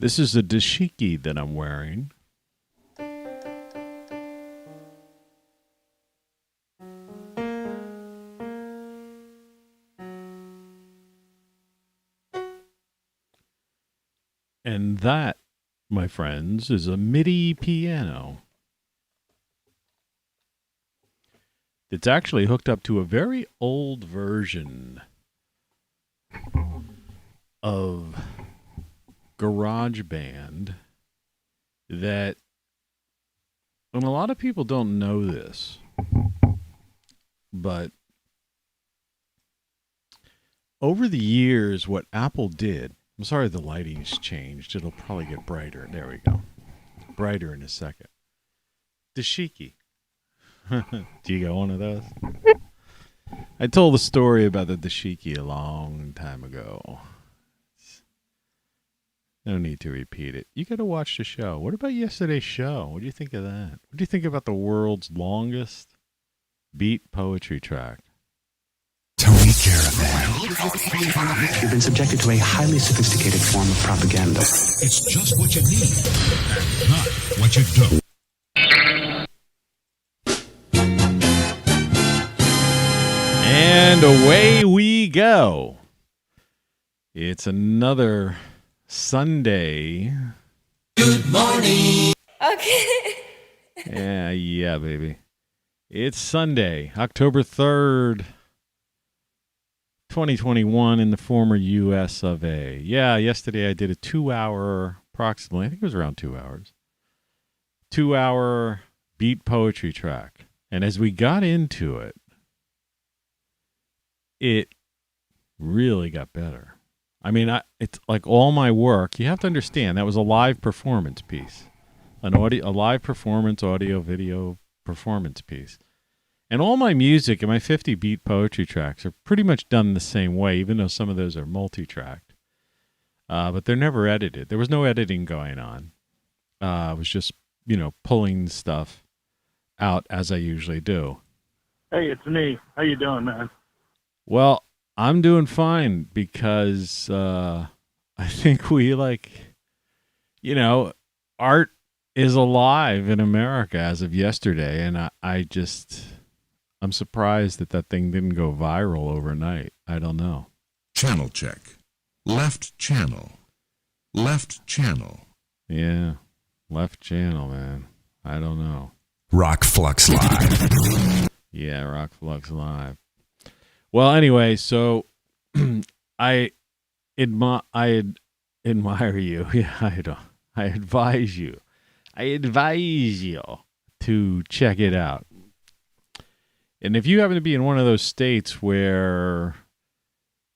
This is a dashiki that I'm wearing. And that, my friends, is a MIDI piano. It's actually hooked up to a very old version of GarageBand that, and a lot of people don't know this, but over the years, what Apple did, I'm sorry the lighting's changed. It'll probably get brighter. There we go. Brighter in a second. Dashiki. Do you got one of those? I told the story about the dashiki a long time ago. No need to repeat it. You got to watch the show. What about yesterday's show? What do you think of that? What do you think about the world's longest beat poetry track? Tony Caravan. You've been subjected to a highly sophisticated form of propaganda. It's just what you need, and not what you don't. And away we go. It's another Sunday. Good morning. Okay. Yeah, baby. It's Sunday, October 3rd, 2021 in the former U.S. of A. Yeah, yesterday I did a 2-hour, approximately, I think it was around 2 hours, 2-hour beat poetry track. And as we got into it, it really got better. I mean, it's like all my work. You have to understand that was a live performance piece, a live performance, audio, video performance piece. And all my music and my 50 beat poetry tracks are pretty much done the same way, even though some of those are multi-tracked. But they're never edited. There was no editing going on. It was just, pulling stuff out as I usually do. Hey, it's me. How you doing, man? Well, I'm doing fine because I think we art is alive in America as of yesterday, and I'm surprised that thing didn't go viral overnight. I don't know. Channel check. Left channel. Left channel. Yeah, left channel, man. I don't know. ROCKFLUX Live. Yeah, ROCKFLUX Live. Well, anyway, so I admire you. Yeah, I advise you to check it out. And if you happen to be in one of those states where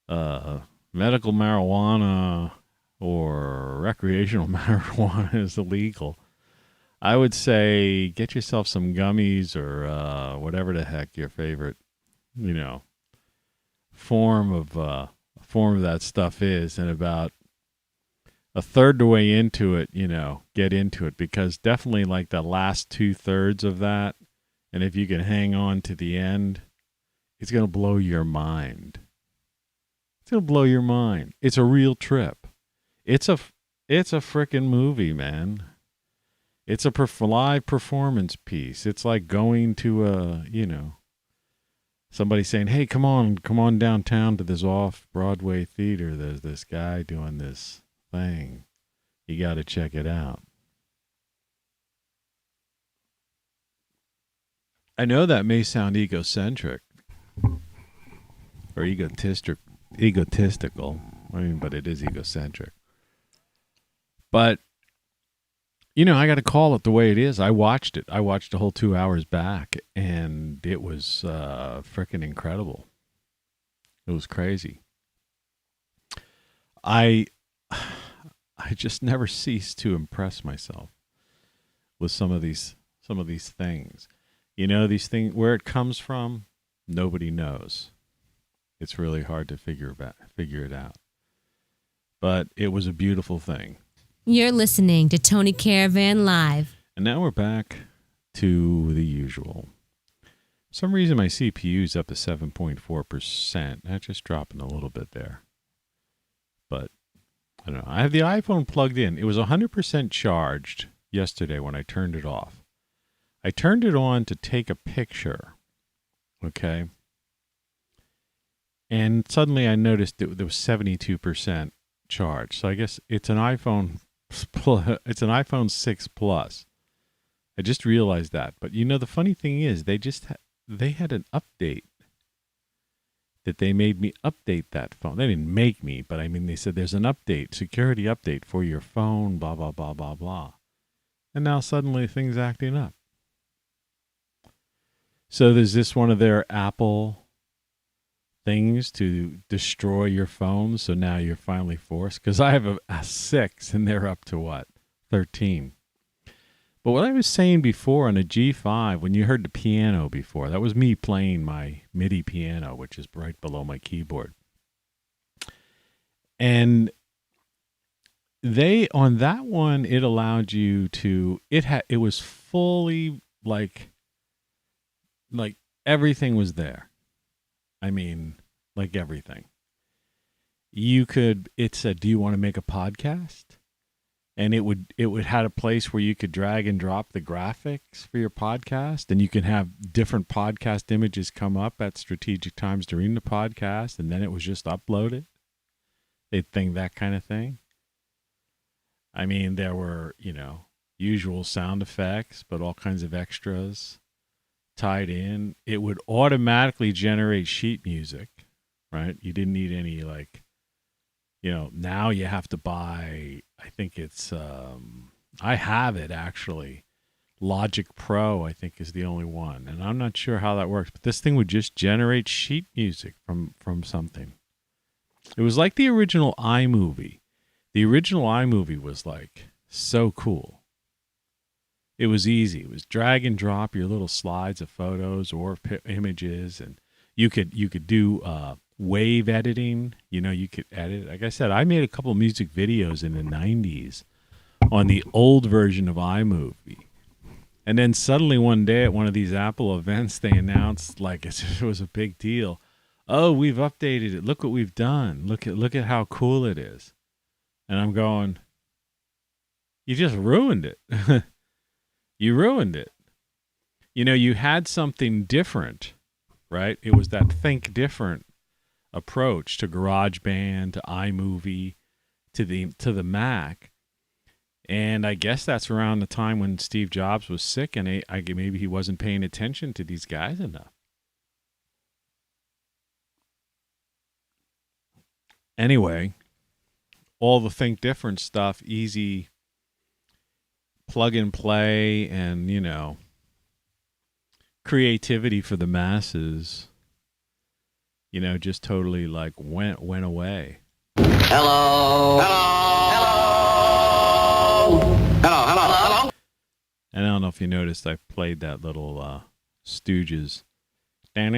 medical marijuana or recreational marijuana is illegal, I would say get yourself some gummies or whatever the heck your favorite, form of that stuff is, and about a third the way into it, get into it, because definitely like the last 2/3 of that, and if you can hang on to the end, it's going to blow your mind. It's going to blow your mind. It's a real trip. It's a frickin' movie, man. It's a live performance piece. It's like going to somebody saying, hey, come on downtown to this off-Broadway theater. There's this guy doing this thing. You got to check it out. I know that may sound egocentric or egotistical. But it is egocentric. But, I got to call it the way it is. I watched it. I watched the whole 2 hours back, and it was freaking incredible. It was crazy. I just never cease to impress myself with some of these things. These things, where it comes from, nobody knows. It's really hard to figure it out. But it was a beautiful thing. You're listening to Tony Caravan Live. And now we're back to the usual. For some reason my CPU's up to 7.4%. That's just dropping a little bit there. But I don't know. I have the iPhone plugged in. It was 100% charged yesterday when I turned it off. I turned it on to take a picture, okay? And suddenly I noticed there was 72% charge. So I guess it's an iPhone it's an iPhone 6 Plus. I just realized that. But you know, the funny thing is they had an update that they made me update that phone. They didn't make me, but I mean, they said there's an update, security update for your phone, blah, blah, blah, blah, blah. And now suddenly things acting up. So there's this one of their Apple things to destroy your phone. So now you're finally forced. Because I have a 6 and they're up to what? 13. But what I was saying before on a G5, when you heard the piano before, that was me playing my MIDI piano, which is right below my keyboard. And on that one, it allowed you to, it was fully like everything was there. I mean, like everything. It said, do you want to make a podcast? And it would had a place where you could drag and drop the graphics for your podcast, and you can have different podcast images come up at strategic times during the podcast, and then it was just uploaded. They'd think that kind of thing. I mean, there were, usual sound effects, but all kinds of extras tied in. It would automatically generate sheet music, right? You didn't need any now you have to buy, I think it's, I have it actually. Logic Pro, I think, is the only one. And I'm not sure how that works, but this thing would just generate sheet music from something. It was like the original iMovie. The original iMovie was so cool. It was easy. It was drag and drop your little slides of photos or images, and you could do wave editing. You could edit. Like I said, I made a couple of music videos in the 90s on the old version of iMovie. And then suddenly one day at one of these Apple events, they announced as if it was a big deal. Oh, we've updated it. Look what we've done. Look at how cool it is. And I'm going, you just ruined it. You ruined it. You had something different, right? It was that think different approach to GarageBand, to iMovie, to the Mac. And I guess that's around the time when Steve Jobs was sick, and maybe he wasn't paying attention to these guys enough. Anyway, all the think different stuff, easy plug and play, and creativity for the masses, just totally went away. Hello. And I don't know if you noticed, I played that little Stooges in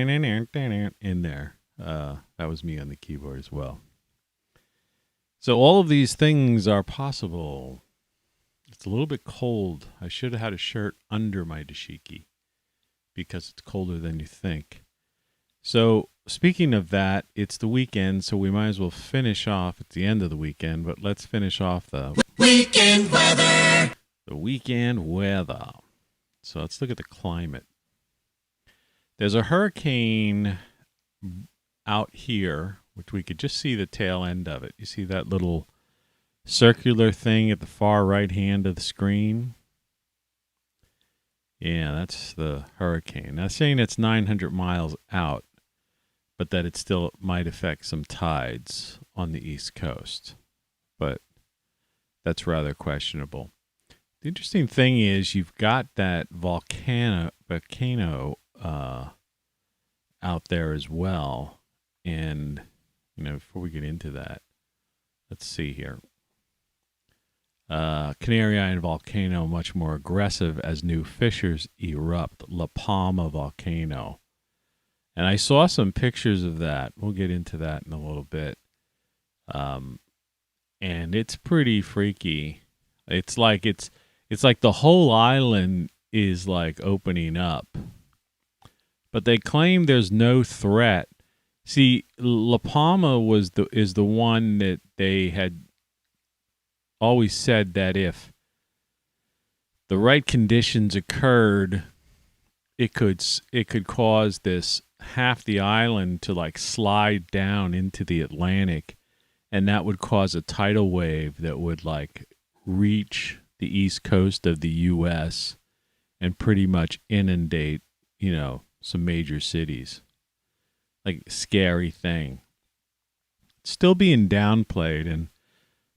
there. That was me on the keyboard as well. So all of these things are possible. It's a little bit cold. I should have had a shirt under my dashiki because it's colder than you think. So speaking of that, it's the weekend, so we might as well finish off at the end of the weekend, but let's finish off the Weekend weather. The weekend weather. So let's look at the climate. There's a hurricane out here, which we could just see the tail end of it. You see that little circular thing at the far right hand of the screen? Yeah, that's the hurricane. Now, saying it's 900 miles out, but that it still might affect some tides on the East Coast. But that's rather questionable. The interesting thing is you've got that volcano out there as well. And, before we get into that, let's see here. Canary Island volcano much more aggressive as new fissures erupt. La Palma volcano. And I saw some pictures of that. We'll get into that in a little bit. And it's pretty freaky. It's like the whole island is opening up. But they claim there's no threat. See, La Palma is the one that they had always said that if the right conditions occurred, it could cause this half the island to like slide down into the Atlantic, and that would cause a tidal wave that would like reach the east coast of the U.S. and pretty much inundate, some major cities. Like, scary thing. It's still being downplayed, and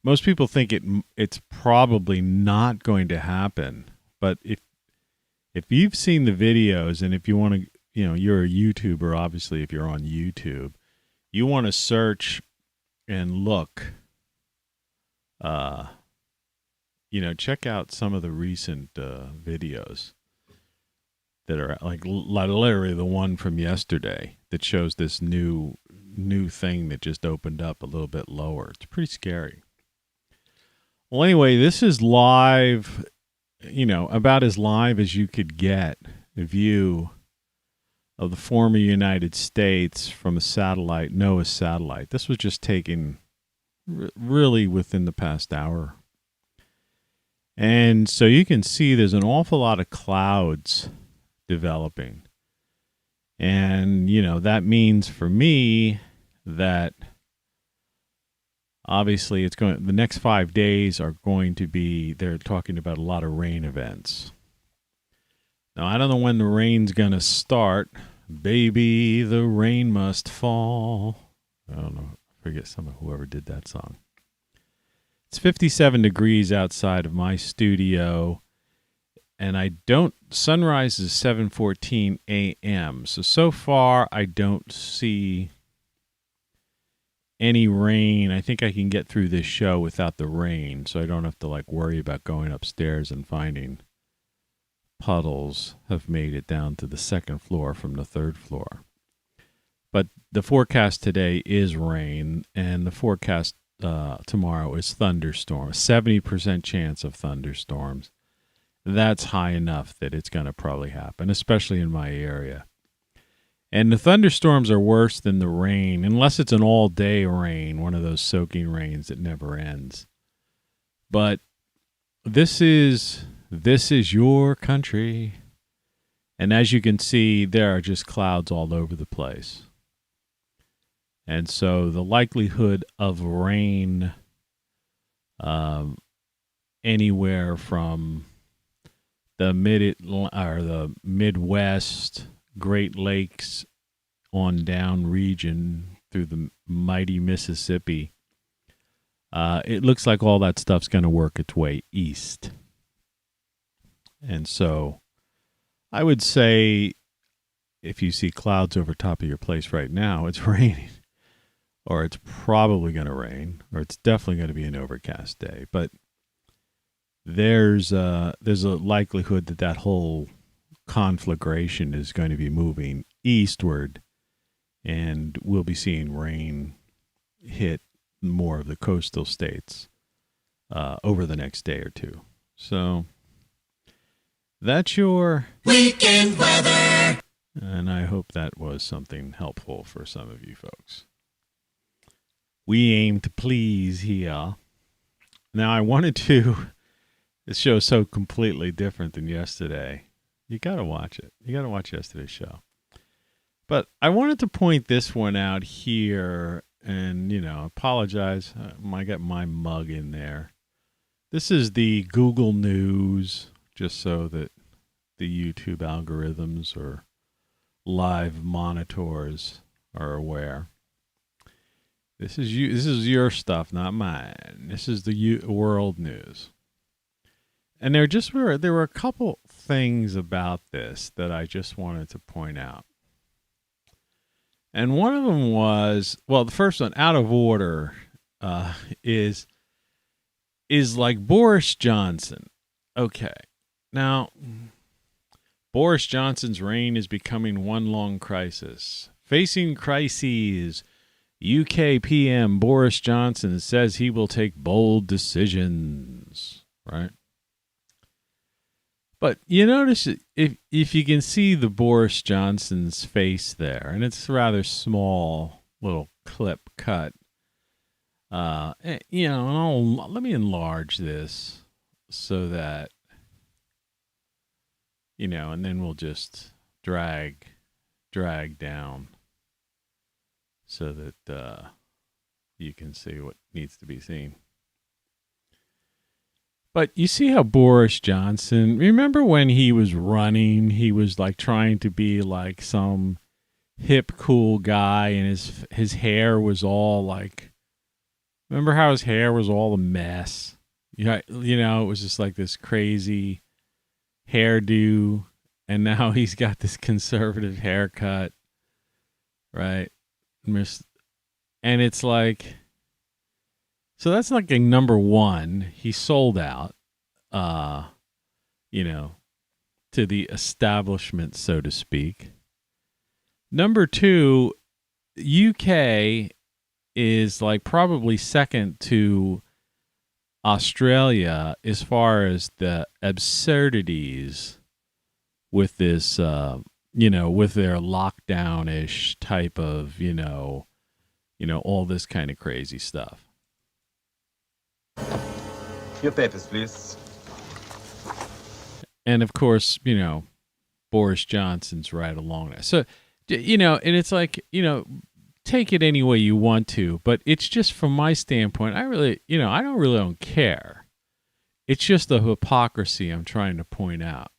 most people think it's probably not going to happen. But if you've seen the videos, and if you want to, you're a YouTuber, obviously, if you're on YouTube, you want to search and look, check out some of the recent videos that are like literally the one from yesterday that shows this new thing that just opened up a little bit lower. It's pretty scary. Well, anyway, this is live, about as live as you could get a view of the former United States from a satellite, NOAA satellite. This was just taken really within the past hour. And so you can see there's an awful lot of clouds developing. And, that means for me that obviously the next 5 days are going to be, they're talking about a lot of rain events. Now, I don't know when the rain's going to start. Baby, the rain must fall. I don't know. I forget whoever did that song. It's 57 degrees outside of my studio. And sunrise is 7:14 a.m. So far, I don't see any rain. I think I can get through this show without the rain, so I don't have to worry about going upstairs and finding puddles have made it down to the second floor from the third floor. But the forecast today is rain, and the forecast tomorrow is thunderstorms. 70% chance of thunderstorms. That's high enough that it's going to probably happen, especially in my area. And the thunderstorms are worse than the rain, unless it's an all-day rain, one of those soaking rains that never ends. But this is your country. And as you can see, there are just clouds all over the place. And so the likelihood of rain anywhere from the Midwest, Great Lakes on down region through the mighty Mississippi, it looks like all that stuff's going to work its way east. And so I would say if you see clouds over top of your place right now, it's raining. Or it's probably going to rain, or it's definitely going to be an overcast day. But there's a likelihood that whole conflagration is going to be moving eastward, and we'll be seeing rain hit more of the coastal states over the next day or two. So that's your weekend weather. And I hope that was something helpful for some of you folks. We aim to please here. Now, I wanted to... This show is so completely different than yesterday. You got to watch it. You got to watch yesterday's show. But I wanted to point this one out here and, apologize. I got my mug in there. This is the Google News, just so that the YouTube algorithms or live monitors are aware. This is your stuff, not mine. This is the world news. And there were a couple things about this that I just wanted to point out. And one of them was, well, the first one, out of order, is like Boris Johnson. Okay. Now, Boris Johnson's reign is becoming one long crisis. Facing crises, UK PM Boris Johnson says he will take bold decisions, right? But you notice if you can see the Boris Johnson's face there, and it's a rather small little clip cut, Let me enlarge this so that, and then we'll just drag down so that you can see what needs to be seen. But you see how Boris Johnson, remember when he was running, he was like trying to be like some hip, cool guy, and his hair was all like, remember how his hair was all a mess? It was just like this crazy hairdo, and now he's got this conservative haircut, right? And it's like, so that's like a number one. He sold out, to the establishment, so to speak. Number two, UK is like probably second to Australia as far as the absurdities with this, with their lockdown-ish type of, all this kind of crazy stuff. Your papers, please. And of course, Boris Johnson's right along there. So, and it's like, take it any way you want to, but it's just from my standpoint, I don't care. It's just the hypocrisy I'm trying to point out.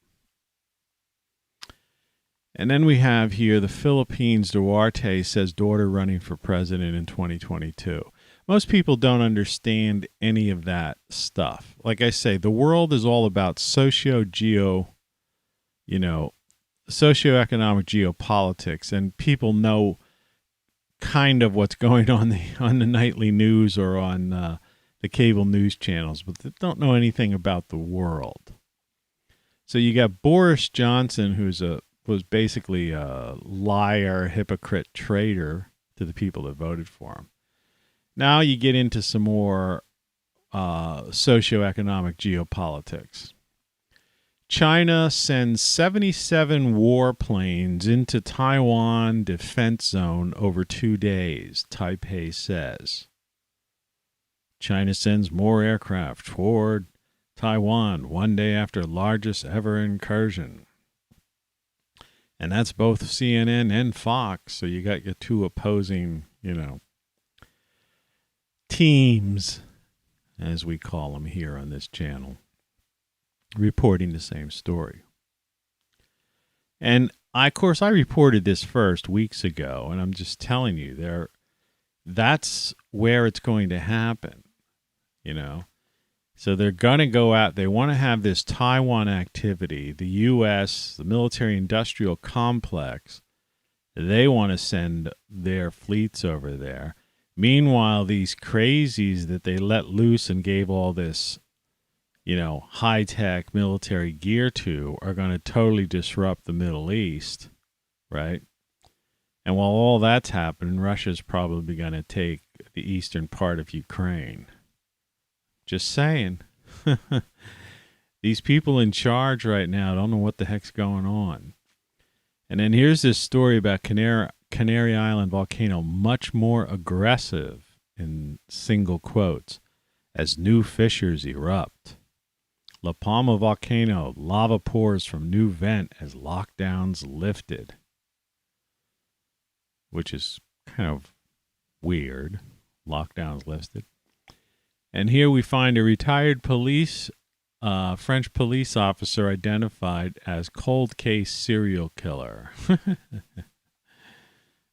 And then we have here the Philippines. Duarte says daughter running for president in 2022. Most people don't understand any of that stuff. Like I say, the world is all about socioeconomic geopolitics, and people know kind of what's going on the nightly news or on the cable news channels, but they don't know anything about the world. So you got Boris Johnson, was basically a liar, hypocrite, traitor to the people that voted for him. Now you get into some more socioeconomic geopolitics. China sends 77 warplanes into Taiwan defense zone over 2 days, Taipei says. China sends more aircraft toward Taiwan 1 day after largest ever incursion. And that's both CNN and Fox, so you got your two opposing, teams, as we call them here on this channel, reporting the same story. And I reported this first weeks ago, and I'm just telling you, that's where it's going to happen, So they're going to go out, they want to have this Taiwan activity, the U.S., the military-industrial complex, they want to send their fleets over there. Meanwhile, these crazies that they let loose and gave all this, high-tech military gear to are going to totally disrupt the Middle East, right? And while all that's happening, Russia's probably going to take the eastern part of Ukraine. Just saying. These people in charge right now don't know what the heck's going on. And then here's this story about Canary Island volcano, much more aggressive, in single quotes, as new fissures erupt. La Palma volcano, lava pours from new vent as lockdowns lifted. Which is kind of weird. Lockdowns lifted. And here we find a retired French police officer identified as cold case serial killer.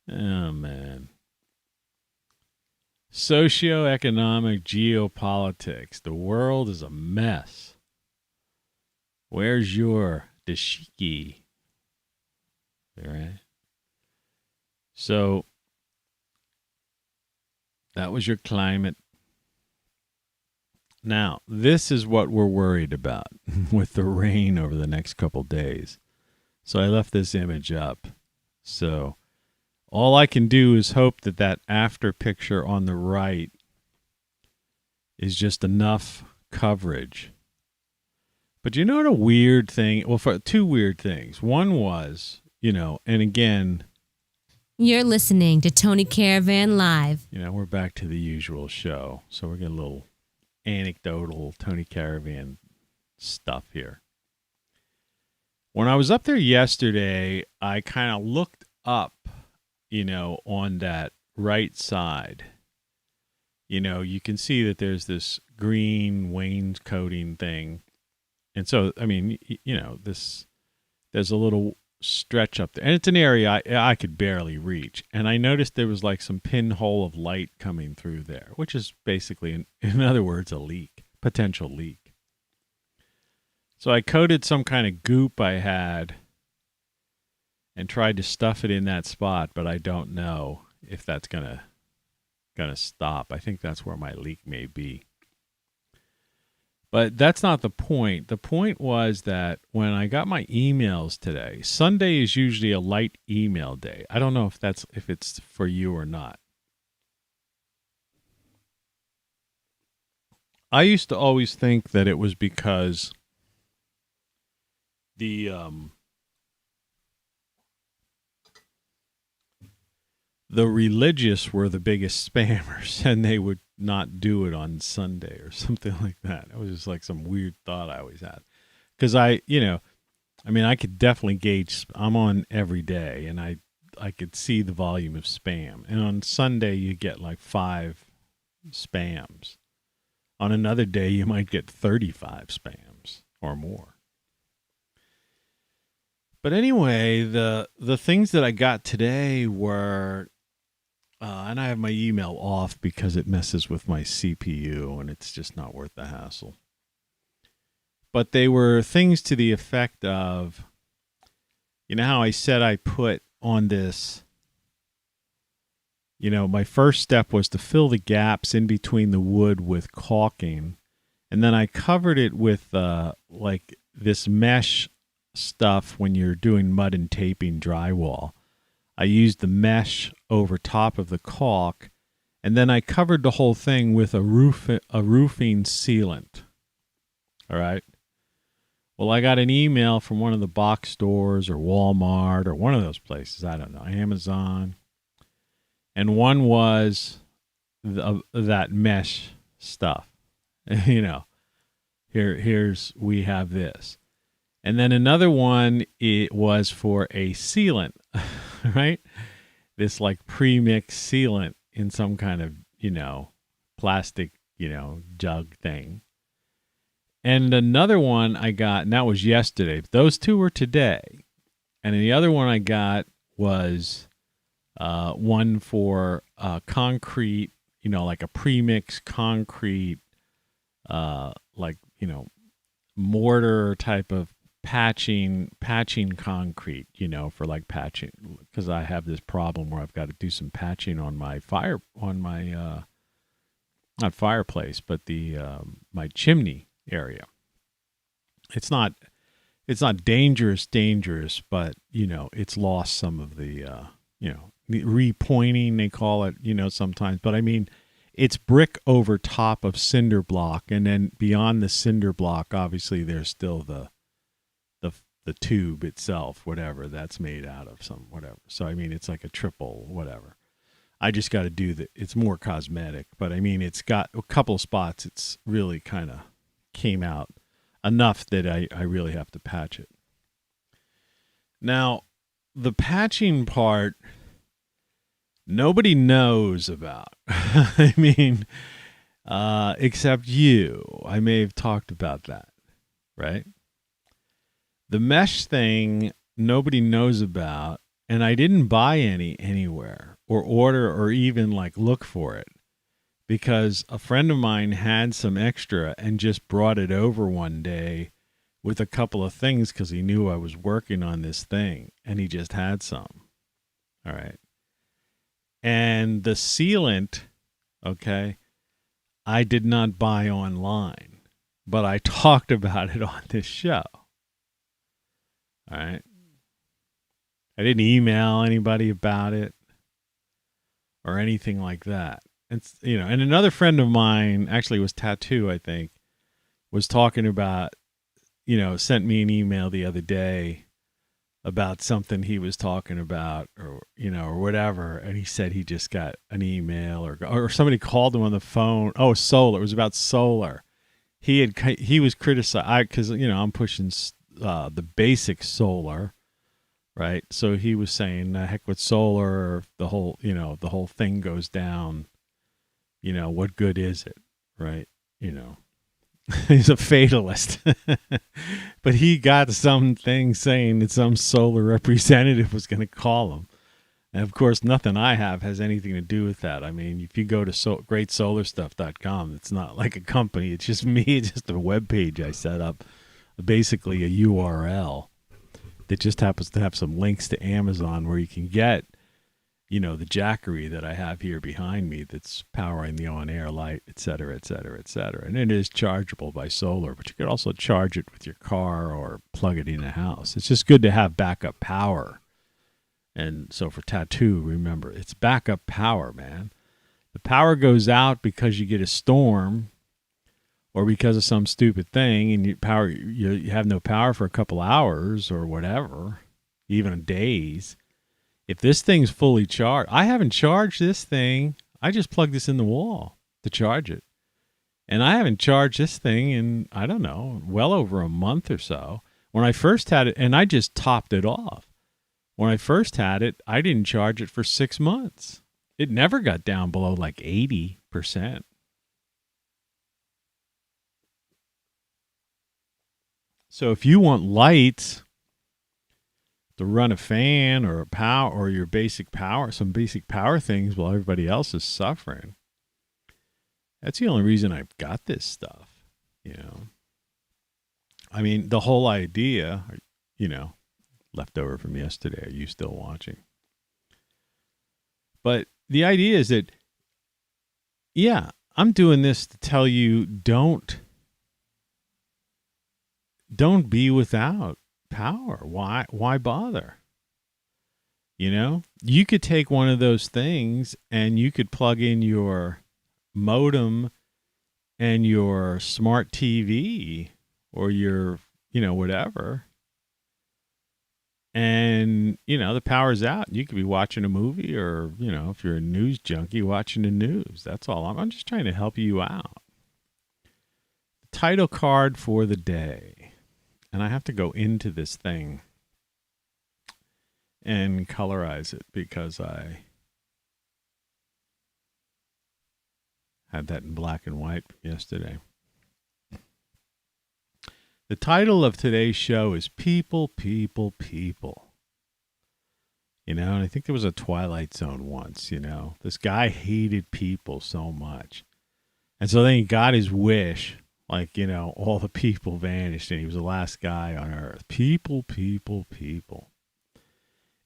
Oh, man. Socioeconomic geopolitics. The world is a mess. Where's your dashiki? All right. So, that was your climate. Now, this is what we're worried about with the rain over the next couple days. So I left this image up. So all I can do is hope that after picture on the right is just enough coverage. But you know what a weird thing? Well, two weird things. One was, and again, You're listening to Tony Caravan Live. You know, we're back to the usual show. So we're getting a little anecdotal Tony Caravan stuff here. When I was up there yesterday, I kind of looked up, you know, on that right side. You know, you can see that there's this green wainscoting thing. And so, I mean, you know, there's a little stretch up there. And it's an area I could barely reach. And I noticed there was like some pinhole of light coming through there, which is basically, in other words, a leak, potential leak. So I coated some kind of goop I had and tried to stuff it in that spot, but I don't know if that's gonna stop. I think that's where my leak may be. But that's not the point. The point was that when I got my emails today, Sunday is usually a light email day. I don't know if it's for you or not. I used to always think that it was because the religious were the biggest spammers, and they would not do it on Sunday or something like that. It was just like some weird thought I always had. Because I could definitely gauge. I'm on every day, and I could see the volume of spam. And on Sunday, you get like 5 spams. On another day, you might get 35 spams or more. But anyway, the things that I got today were... and I have my email off because it messes with my CPU and it's just not worth the hassle. But they were things to the effect of, you know how I said I put on this, you know, my first step was to fill the gaps in between the wood with caulking. And then I covered it with like this mesh stuff when you're doing mud and taping drywall. I used the mesh over top of the caulk, and then I covered the whole thing with a roofing sealant. All right. Well, I got an email from one of the box stores or Walmart or one of those places. I don't know, Amazon. And one was that mesh stuff. You know, we have this. And then another one, it was for a sealant, right? This like pre-mixed sealant in some kind of, you know, plastic, you know, jug thing. And another one I got, and that was yesterday. Those two were today. And the other one I got was one for concrete, you know, like a pre-mixed concrete, like, you know, mortar type of patching concrete, you know, for like patching, because I have this problem where I've got to do some patching on my not fireplace, but the my chimney area. It's not dangerous, but you know, it's lost some of the you know, the repointing they call it, you know, sometimes. But I mean, it's brick over top of cinder block, and then beyond the cinder block, obviously there's still the tube itself, whatever that's made out of, some whatever. So I mean, it's like a triple whatever. I just got to do that. It's more cosmetic, but I mean, it's got a couple spots. It's really kind of came out enough that I really have to patch it. Now, the patching part, nobody knows about. I mean, except you. I may have talked about that, right? The mesh thing, nobody knows about, and I didn't buy any anywhere or order or even like look for it, because a friend of mine had some extra and just brought it over one day with a couple of things because he knew I was working on this thing, and he just had some. All right. And the sealant, okay, I did not buy online, but I talked about it on this show. All right. I didn't email anybody about it or anything like that. It's, you know, and another friend of mine, actually was Tattoo, I think, was talking about, you know, sent me an email the other day about something he was talking about, or or whatever, and he said he just got an email, or somebody called him on the phone. Oh, solar. It was about solar. He was criticized because I'm pushing the basic solar, right? So he was saying, heck with solar, the whole the whole thing goes down. What good is it, right? He's a fatalist. But he got something saying that some solar representative was going to call him. And of course, nothing I have has anything to do with that. I mean, if you go to greatsolarstuff.com, it's not like a company. It's just me. It's just a web page I set up, basically a URL that just happens to have some links to Amazon where you can get the jackery that I have here behind me that's powering the on-air light, et cetera, et cetera, et cetera. And it is chargeable by solar, but you could also charge it with your car or plug it in a house. It's just good to have backup power. And so for tattoo, remember, it's backup power, man. The power goes out because you get a storm or because of some stupid thing, and you have no power for a couple hours or whatever, even days. If this thing's fully charged, I haven't charged this thing. I just plugged this in the wall to charge it. And I haven't charged this thing in, I don't know, well over a month or so. When I first had it, and I just topped it off. When I first had it, I didn't charge it for 6 months. It never got down below like 80%. So if you want lights to run a fan or a power or your basic power, some basic power things while everybody else is suffering, that's the only reason I've got this stuff, I mean, the whole idea, left over from yesterday, are you still watching? But the idea is that, I'm doing this to tell you don't be without power. Why bother? You could take one of those things and you could plug in your modem and your smart TV or your whatever, and the power's out. You could be watching a movie, or if you're a news junkie, watching the news. That's all. I'm just trying to help you out. The title card for the day. And I have to go into this thing and colorize it because I had that in black and white yesterday. The title of today's show is People, People, People. And I think there was a Twilight Zone once, This guy hated people so much. And so then he got his wish. Like, all the people vanished and he was the last guy on earth. People, people, people.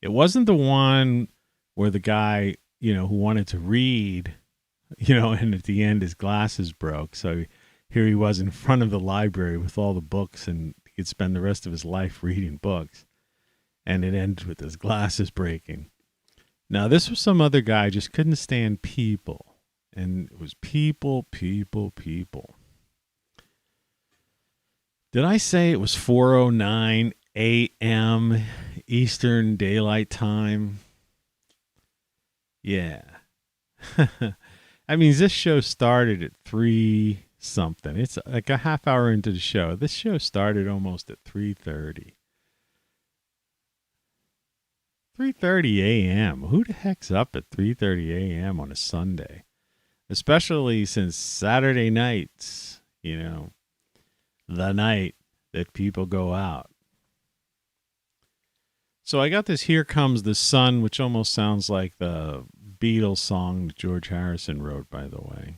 It wasn't the one where the guy, who wanted to read, and at the end his glasses broke. So here he was in front of the library with all the books, and he could spend the rest of his life reading books. And it ended with his glasses breaking. Now, this was some other guy just couldn't stand people. And it was people, people, people. Did I say it was 4:09 a.m. Eastern Daylight Time? Yeah. I mean, this show started at 3 something. It's like a half hour into the show. This show started almost at 3:30. 3:30 a.m. Who the heck's up at 3:30 a.m. on a Sunday? Especially since Saturday nights, the night that people go out. So I got this Here Comes the Sun, which almost sounds like the Beatles song that George Harrison wrote, by the way.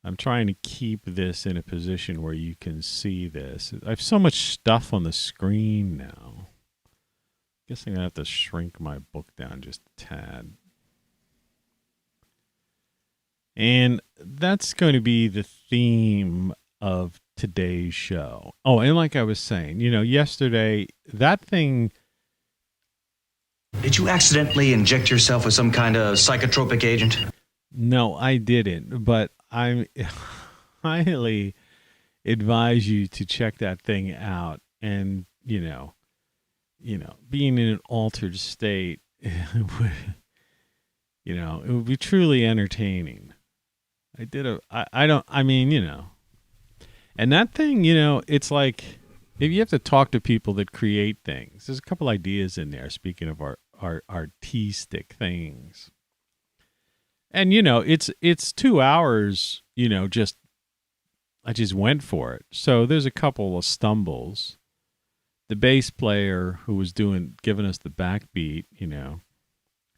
I'm trying to keep this in a position where you can see this. I have so much stuff on the screen now. I guess I'm going to have to shrink my book down just a tad. And that's going to be the theme of today's show. Oh, and like I was saying, yesterday, that thing... Did you accidentally inject yourself with some kind of psychotropic agent? No, I didn't, but I highly advise you to check that thing out. And, being in an altered state, it would be truly entertaining. And that thing, it's like, if you have to talk to people that create things, there's a couple ideas in there, speaking of our artistic things. And, it's 2 hours, I just went for it. So there's a couple of stumbles. The bass player who was giving us the backbeat,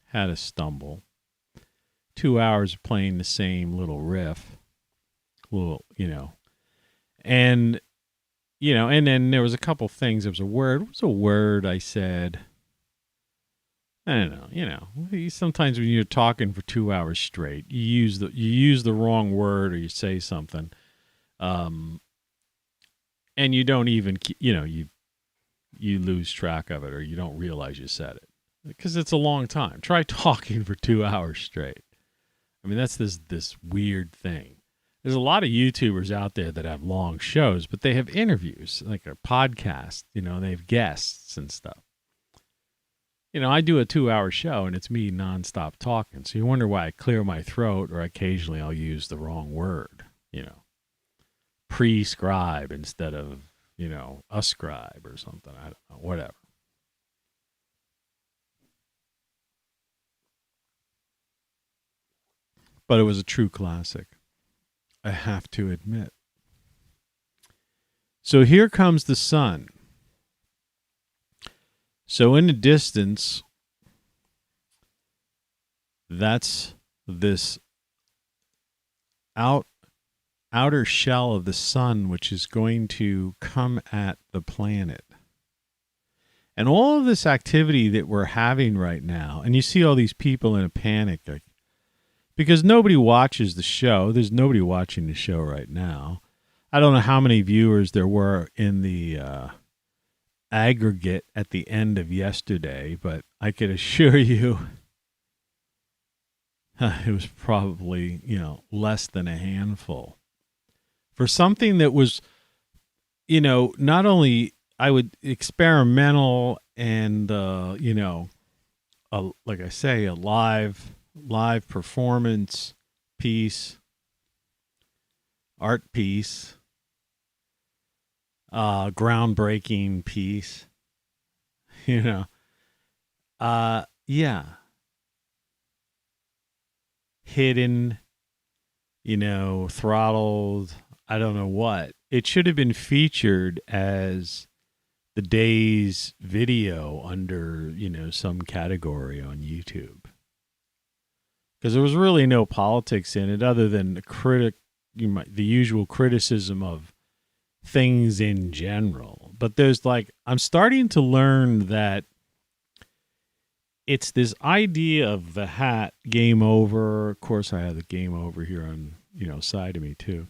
had a stumble. 2 hours of playing the same little riff, and then there was a couple things. There was a word. What was a word I said? I don't know. Sometimes when you're talking for 2 hours straight, you use the wrong word, or you say something, and you don't even, you lose track of it, or you don't realize you said it, because it's a long time. Try talking for 2 hours straight. I mean, that's this weird thing. There's a lot of YouTubers out there that have long shows, but they have interviews, like a podcast, they have guests and stuff. I do a 2-hour show, and it's me nonstop talking. So you wonder why I clear my throat, or occasionally I'll use the wrong word, prescribe instead of, ascribe or something. I don't know, whatever. But it was a true classic, I have to admit. So here comes the sun. So in the distance, that's this outer shell of the sun, which is going to come at the planet. And all of this activity that we're having right now, and you see all these people in a panic, because nobody watches the show. There's nobody watching the show right now. I don't know how many viewers there were in the aggregate at the end of yesterday, but I could assure you it was probably, less than a handful. For something that was, not only experimental and, like I say, a live performance piece, art piece, groundbreaking piece, hidden, throttled, I don't know what. It should have been featured as the day's video under, some category on YouTube. Because there was really no politics in it other than the usual criticism of things in general. But there's I'm starting to learn that it's this idea of the hat, game over. Of course, I have the game over here on, side of me too.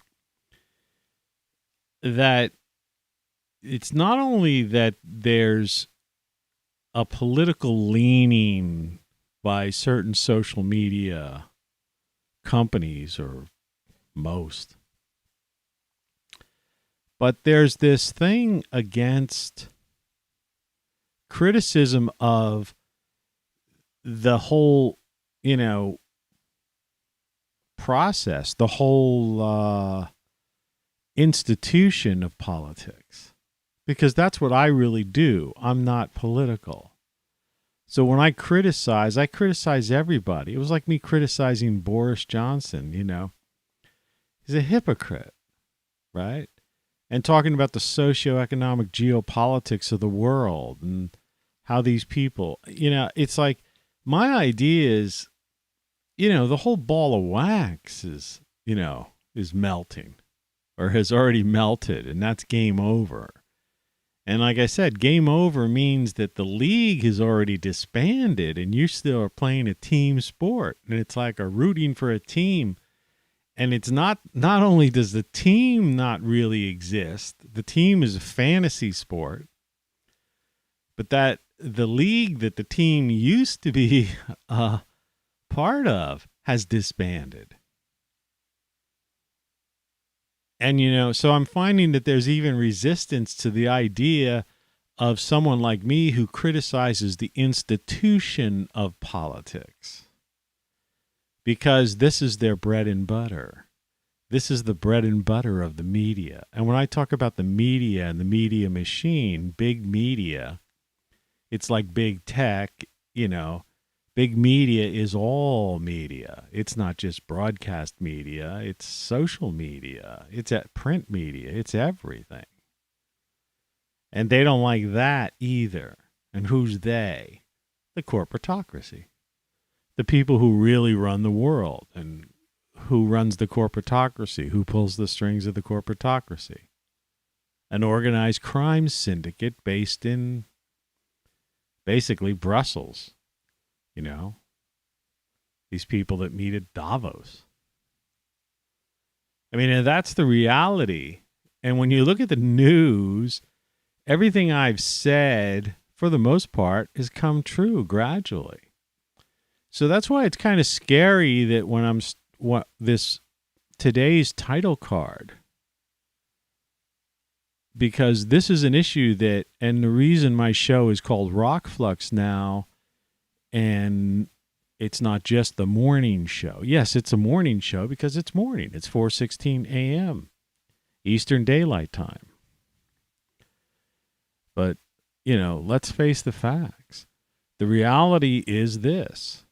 That it's not only that there's a political leaning by certain social media companies, or most, but there's this thing against criticism of the whole, process, the whole institution of politics, because that's what I really do. I'm not political. So when I criticize everybody. It was like me criticizing Boris Johnson, He's a hypocrite, right? And talking about the socioeconomic geopolitics of the world and how these people, it's like my idea is, the whole ball of wax is melting, or has already melted, and that's game over. And like I said, game over means that the league has already disbanded and you still are playing a team sport. And it's like a rooting for a team. And it's not only does the team not really exist, the team is a fantasy sport, but that the league that the team used to be a part of has disbanded. And, so I'm finding that there's even resistance to the idea of someone like me who criticizes the institution of politics, because this is their bread and butter. This is the bread and butter of the media. And when I talk about the media and the media machine, big media, it's like big tech, Big media is all media. It's not just broadcast media. It's social media. It's print media. It's everything. And they don't like that either. And who's they? The corporatocracy. The people who really run the world. And who runs the corporatocracy? Who pulls the strings of the corporatocracy? An organized crime syndicate based in basically Brussels. These people that meet at Davos. I mean, and that's the reality. And when you look at the news, everything I've said, for the most part, has come true gradually. So that's why it's kind of scary that when today's title card, because this is an issue that, and the reason my show is called ROCKFLUX now, and it's not just the morning show. Yes, it's a morning show because it's morning. It's 4:16 a.m. Eastern Daylight Time. But, let's face the facts. The reality is this.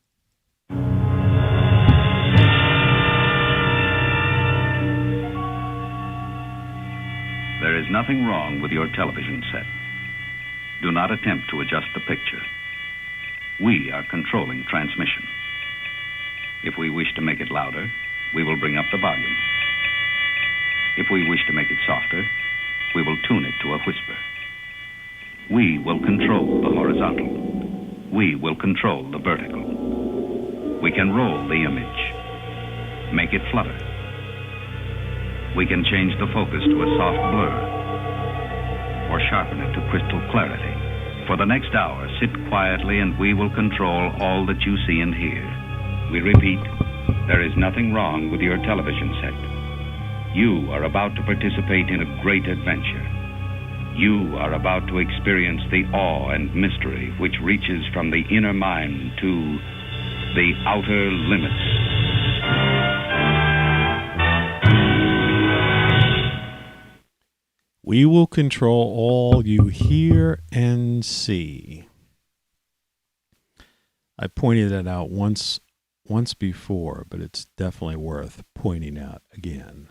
There is nothing wrong with your television set. Do not attempt to adjust the picture. We are controlling transmission. If we wish to make it louder, we will bring up the volume. If we wish to make it softer, we will tune it to a whisper. We will control the horizontal. We will control the vertical. We can roll the image, make it flutter. We can change the focus to a soft blur or sharpen it to crystal clarity. For the next hour, sit quietly and we will control all that you see and hear. We repeat, there is nothing wrong with your television set. You are about to participate in a great adventure. You are about to experience the awe and mystery which reaches from the inner mind to the outer limits. We will control all you hear and see. I pointed that out once before, but it's definitely worth pointing out again.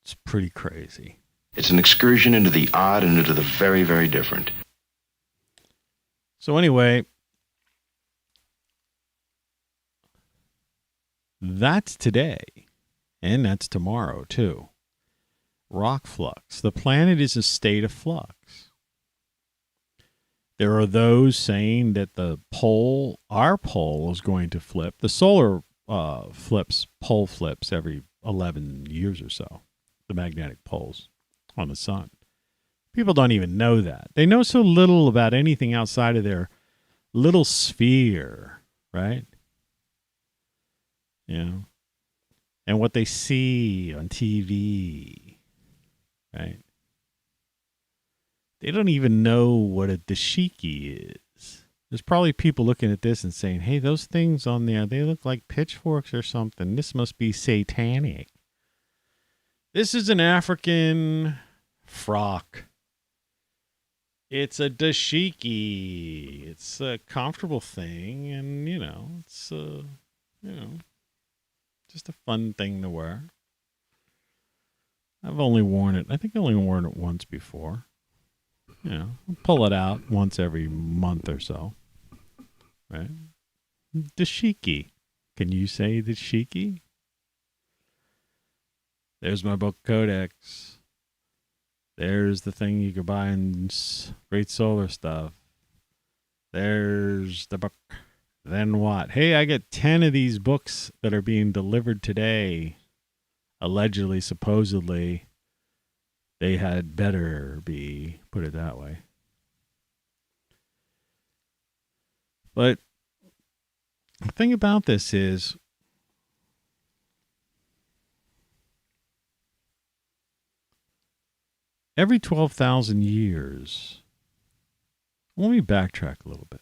It's pretty crazy. It's an excursion into the odd and into the very, very different. So anyway, that's today, and that's tomorrow too. ROCKFLUX. The planet is a state of flux. There are those saying that our pole is going to flip. The solar pole flips every 11 years or so, the magnetic poles on the sun. People don't even know that. They know so little about anything outside of their little sphere, right? And what they see on TV. Right? They don't even know what a dashiki is. There's probably people looking at this and saying, hey, those things on there, they look like pitchforks or something. This must be satanic. This is an African frock. It's a dashiki. It's a comfortable thing, and, it's, just a fun thing to wear. I've only worn it. I think I only worn it once before. I'll pull it out once every month or so. Right? Dashiki. Can you say dashiki? There's my book Codex. There's the thing you could buy in Great Solar Stuff. There's the book. Then what? Hey, I get 10 of these books that are being delivered today. Allegedly, supposedly, they had better be, put it that way. But the thing about this is, every 12,000 years. Let me backtrack a little bit.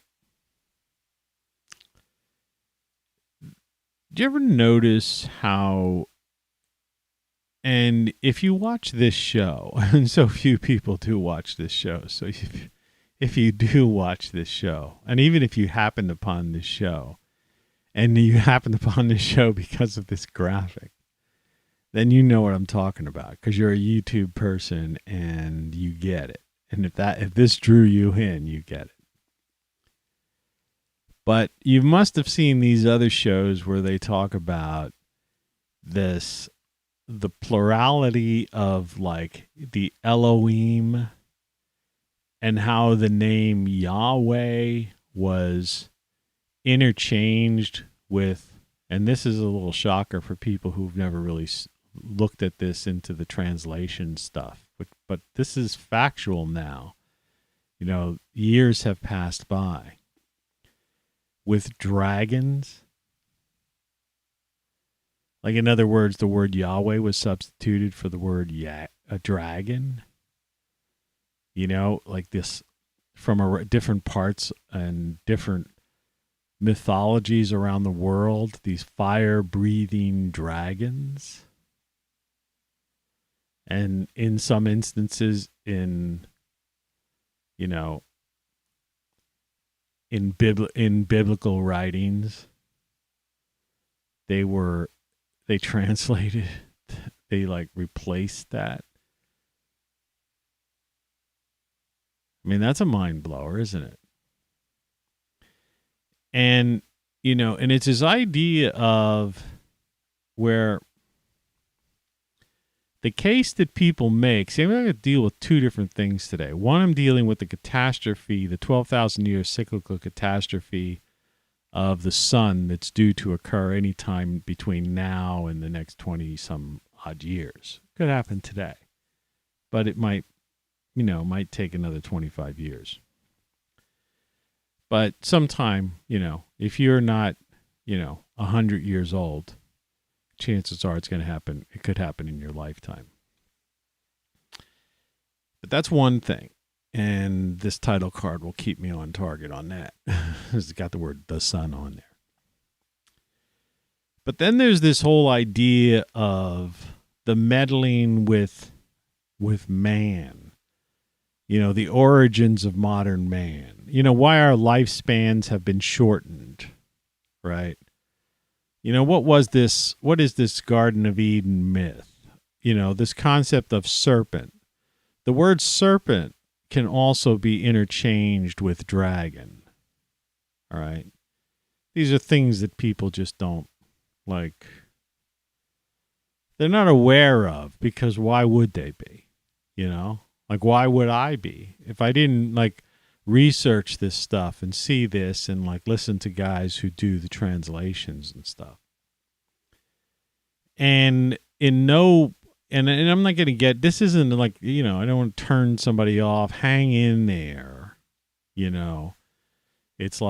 Do you ever notice how, and if you watch this show, and so few people do watch this show, so if you do watch this show, and even if you happened upon this show, and you happened upon this show because of this graphic, then you know what I'm talking about, because you're a YouTube person and you get it. And if this drew you in, you get it. But you must have seen these other shows where they talk about the plurality of like the Elohim and how the name Yahweh was interchanged with, and this is a little shocker for people who've never really looked at this into the translation stuff, but this is factual now. You know, years have passed by. With dragons, like in other words, the word Yahweh was substituted for the word a dragon. You know, like this from different parts and different mythologies around the world, these fire-breathing dragons. And in some instances in biblical writings, they translated, they like replaced that. I mean, that's a mind blower, isn't it? And, and it's his idea of where the case that people make, see, I'm going to deal with two different things today. One, I'm dealing with the catastrophe, the 12,000-year cyclical catastrophe of the sun that's due to occur anytime between now and the next 20-some-odd years. Could happen today. But it might take another 25 years. But sometime, if you're not, 100 years old, chances are it's going to happen. It could happen in your lifetime. But that's one thing. And this title card will keep me on target on that. It's got the word the sun on there. But then there's this whole idea of the meddling with man. The origins of modern man. Why our lifespans have been shortened, right? What is this Garden of Eden myth? This concept of serpent. The word serpent can also be interchanged with dragon. All right. These are things that people just don't they're not aware of, because why would they be? Why would I be? If I didn't research this stuff and see this and listen to guys who do the translations and stuff. And I'm not going to get, this isn't I don't want to turn somebody off. Hang in there. It's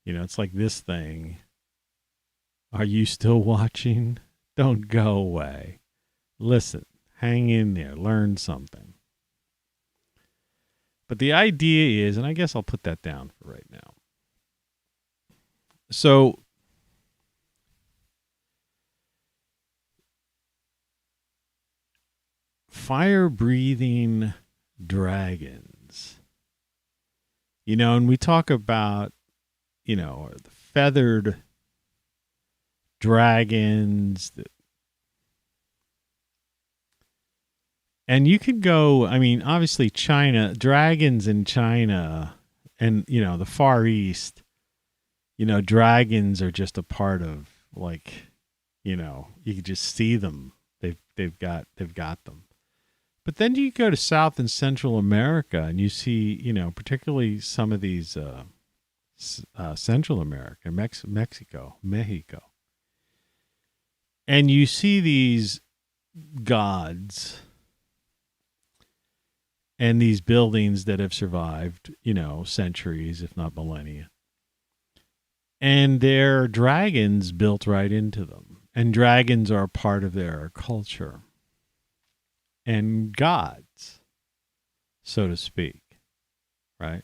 it's like this thing. Are you still watching? Don't go away. Listen, hang in there, learn something. But the idea is, and I guess I'll put that down for right now. So, fire-breathing dragons. And we talk about, the feathered dragons. And you could go, obviously China, dragons in China and, the Far East, dragons are just a part of you can just see them. They've got them. But then you go to South and Central America and you see, particularly some of these Central America, Mexico. And you see these gods and these buildings that have survived, centuries, if not millennia. And there are dragons built right into them. And dragons are a part of their culture. and gods, so to speak, right?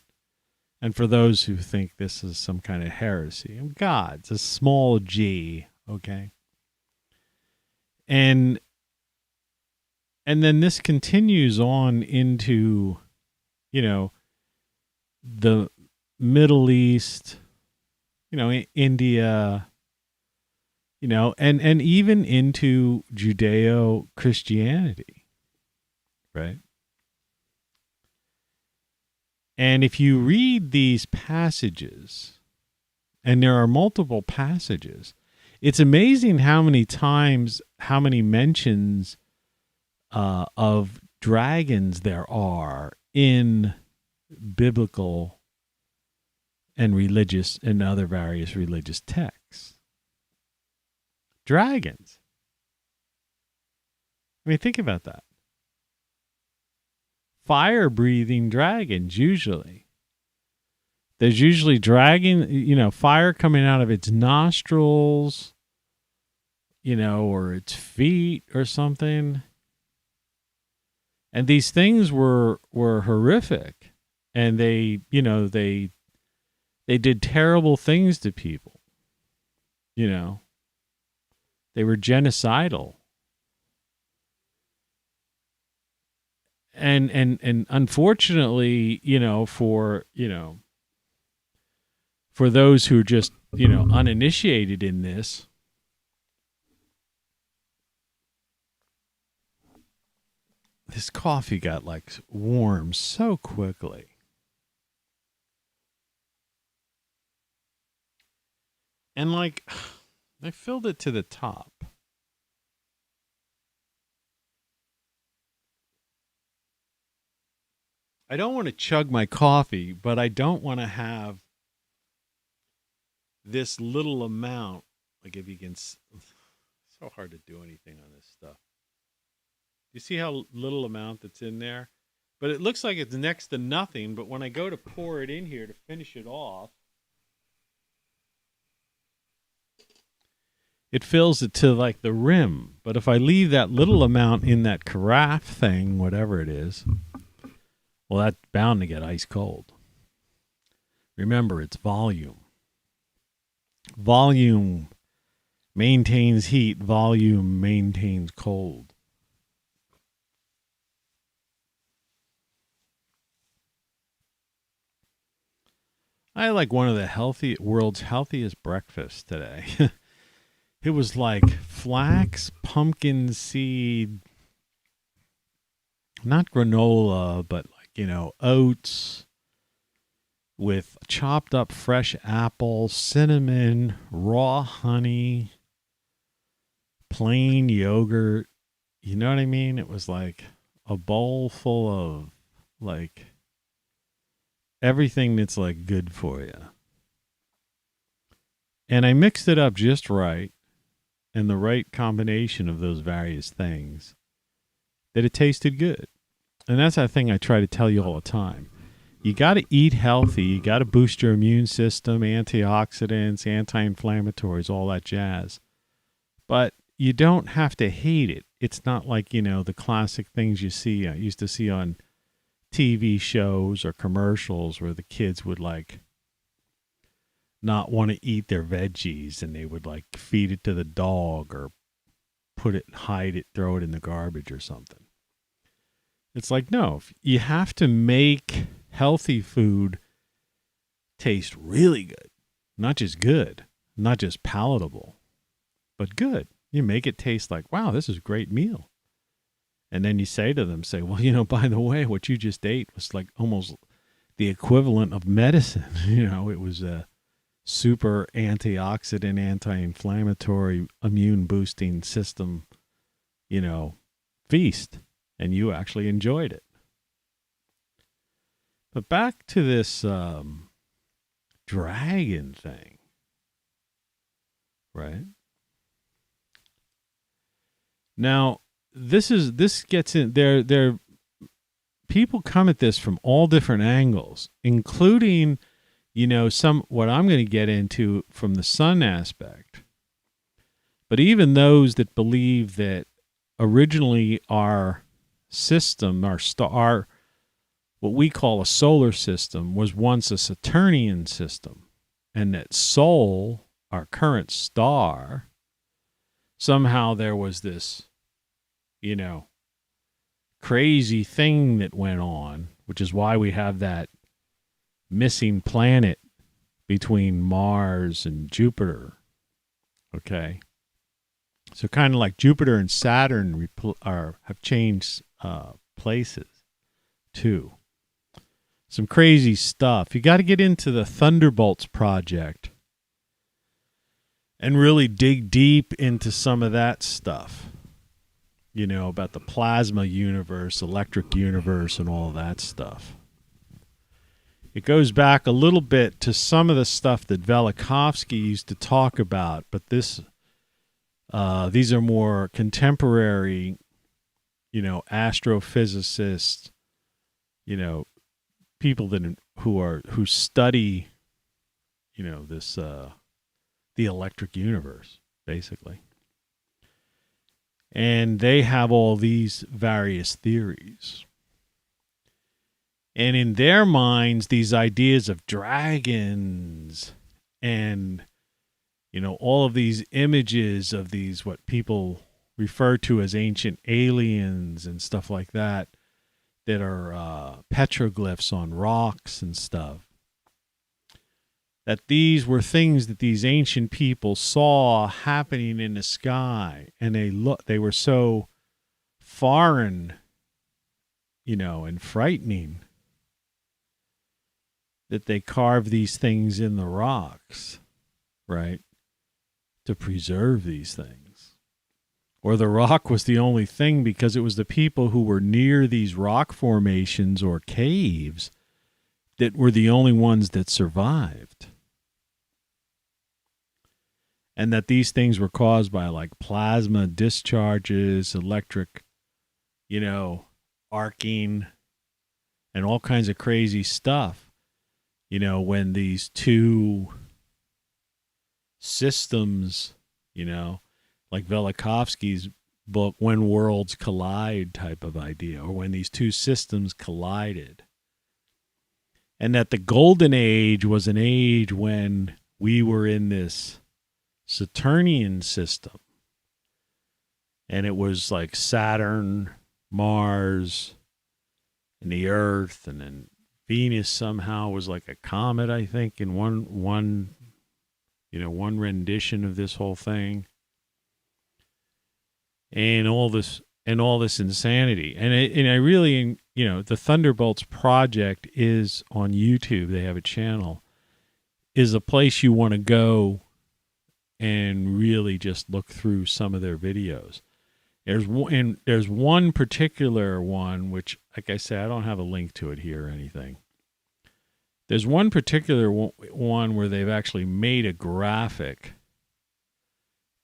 And for those who think this is some kind of heresy, gods, a small g, okay? And then this continues on into, the Middle East, India, and even into Judeo-Christianity, right? And if you read these passages, and there are multiple passages, it's amazing how many times, how many mentions of dragons there are in biblical and religious and other various religious texts. Dragons. I mean, think about that. Fire-breathing dragons, usually. There's usually fire coming out of its nostrils, or its feet or something. And these things were horrific. And they did terrible things to people. They were genocidal. And unfortunately, for those who are just, uninitiated in this, this coffee got warm so quickly. And I filled it to the top. I don't want to chug my coffee, but I don't want to have this little amount. If you can, it's so hard to do anything on this stuff. You see how little amount that's in there? But it looks like it's next to nothing, but when I go to pour it in here to finish it off, it fills it to the rim. But if I leave that little amount in that carafe thing, whatever it is, well, that's bound to get ice cold. Remember, it's volume. Volume maintains heat. Volume maintains cold. I had one of the world's healthiest breakfasts today. It was flax, pumpkin seed, not granola, but oats with chopped up fresh apple, cinnamon, raw honey, plain yogurt. You know what I mean? It was a bowl full of everything that's good for you. And I mixed it up just right, and the right combination of those various things, that it tasted good. And that's that thing I try to tell you all the time. You got to eat healthy. You got to boost your immune system, antioxidants, anti-inflammatories, all that jazz. But you don't have to hate it. It's not the classic things you see. I used to see on TV shows or commercials where the kids would not want to eat their veggies, and they would feed it to the dog or hide it, throw it in the garbage or something. It's no, you have to make healthy food taste really good. Not just good, not just palatable, but good. You make it taste wow, this is a great meal. And then you say to them, well, by the way, what you just ate was almost the equivalent of medicine. It was a super antioxidant, anti-inflammatory, immune-boosting system, feast. And you actually enjoyed it. But back to this dragon thing, right? Now, this gets in there. People come at this from all different angles, including, what I'm going to get into from the sun aspect. But even those that believe that originally our system, our star, what we call a solar system, was once a Saturnian system, and that Sol, our current star, somehow there was this, crazy thing that went on, which is why we have that missing planet between Mars and Jupiter. Okay. So kind of like Jupiter and Saturn have changed places too. Some crazy stuff. You got to get into the Thunderbolts project and really dig deep into some of that stuff. About the plasma universe, electric universe, and all that stuff. It goes back a little bit to some of the stuff that Velikovsky used to talk about, but these are more contemporary, astrophysicists, people who study, this the electric universe, basically. And they have all these various theories. And in their minds, these ideas of dragons and, all of these images of these, what people refer to as ancient aliens and stuff like that are petroglyphs on rocks and stuff, that these were things that these ancient people saw happening in the sky, and they were so foreign, and frightening, that they carved these things in the rocks, right, to preserve these things. Or the rock was the only thing because it was the people who were near these rock formations or caves that were the only ones that survived. And that these things were caused by like plasma discharges, electric, arcing, and all kinds of crazy stuff. When these two systems, like Velikovsky's book, When Worlds Collide type of idea, or when these two systems collided. And that the golden age was an age when we were in this Saturnian system. And it was like Saturn, Mars, and the Earth, and then Venus somehow was like a comet, I think, in one rendition of this whole thing. And all this insanity. And I really, the Thunderbolts project is on YouTube. They have a channel. Is a place you want to go and really just look through some of their videos. There's one particular one, which, like I said, I don't have a link to it here or anything. There's one particular one where they've actually made a graphic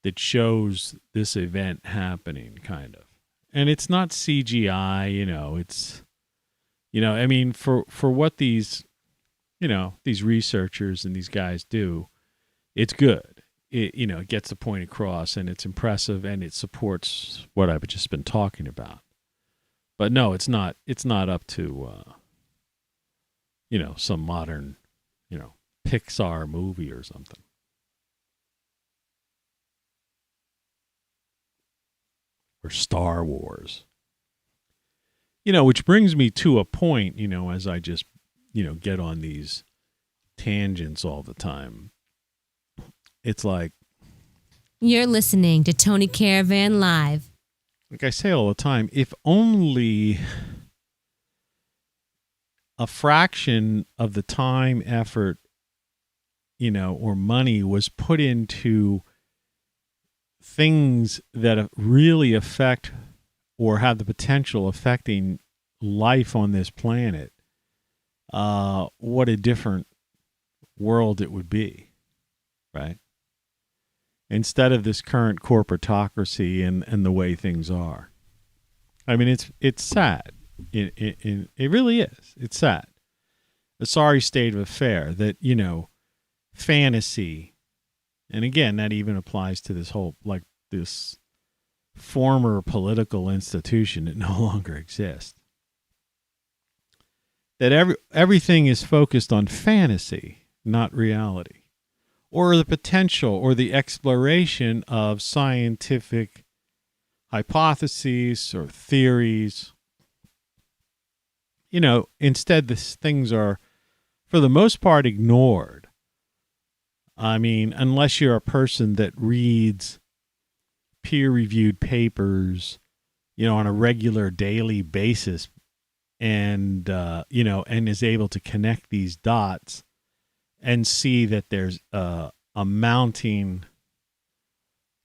that shows this event happening, kind of. And it's not CGI, it's, I mean, for what these, these researchers and these guys do, it's good. It gets the point across, and it's impressive, and it supports what I've just been talking about. But no, it's not up to, some modern, Pixar movie or something. Or Star Wars. Which brings me to a point, as I just, get on these tangents all the time. It's like, You're listening to Tony Caravan Live. Like I say all the time, if only a fraction of the time, effort, or money was put into things that really affect or have the potential affecting life on this planet, what a different world it would be, right? Instead of this current corporatocracy and the way things are. I mean, it's sad. It really is. It's sad. A sorry state of affair that, fantasy, and again, that even applies to this whole, like this former political institution that no longer exists. That everything is focused on fantasy, not reality, or the potential or the exploration of scientific hypotheses or theories. You know, instead, these things are, for the most part, ignored. I mean, unless you're a person that reads peer-reviewed papers, you know, on a regular daily basis, and and is able to connect these dots and see that there's a mounting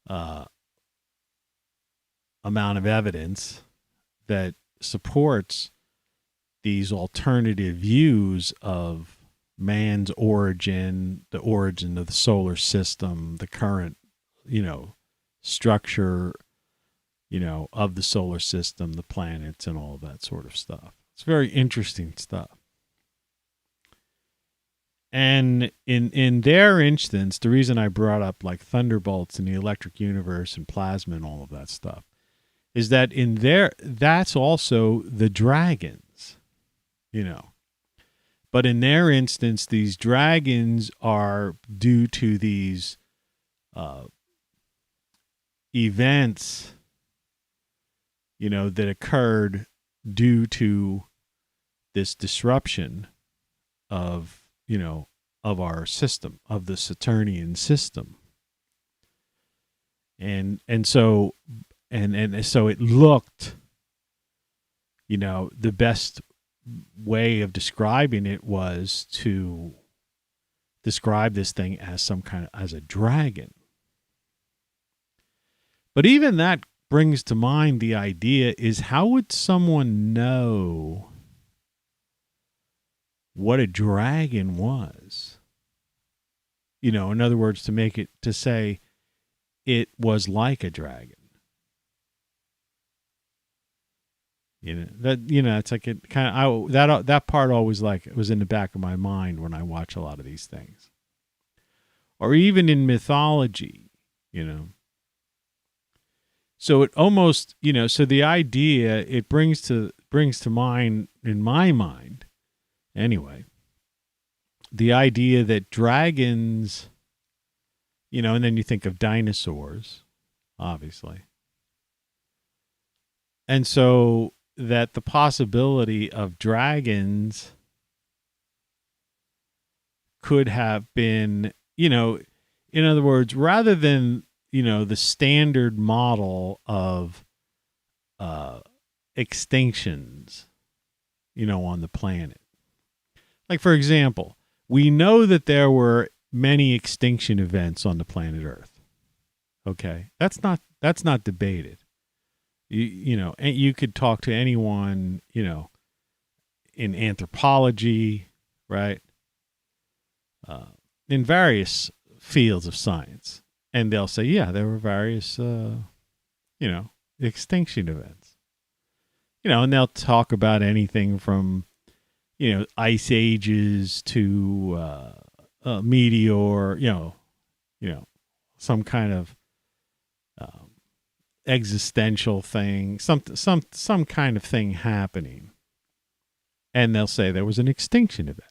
amount of evidence that supports these alternative views of man's origin, the origin of the solar system, the current, structure, of the solar system, the planets, and all of that sort of stuff. It's very interesting stuff. And in their instance, the reason I brought up like thunderbolts and the electric universe and plasma and all of that stuff is that that's also the dragons, But in their instance, these dragons are due to these events, that occurred due to this disruption of our system, of the Saturnian system. And so it looked, the best way of describing it was to describe this thing as as a dragon. But even that brings to mind the idea is, how would someone know what a dragon was? In other words, to say it was like a dragon. It's like it kind of, that part always was in the back of my mind when I watch a lot of these things. Or even in mythology, So it almost, so the idea it brings to mind, in my mind, anyway, the idea that dragons, and then you think of dinosaurs, obviously. And so that the possibility of dragons could have been, in other words, rather than, the standard model of extinctions, on the planet. Like, for example, we know that there were many extinction events on the planet Earth. Okay? That's not debated. And you could talk to anyone, in anthropology, right? In various fields of science. And they'll say, yeah, there were various, extinction events. And they'll talk about anything from, ice ages to a meteor, some kind of existential thing, some kind of thing happening. And they'll say there was an extinction event.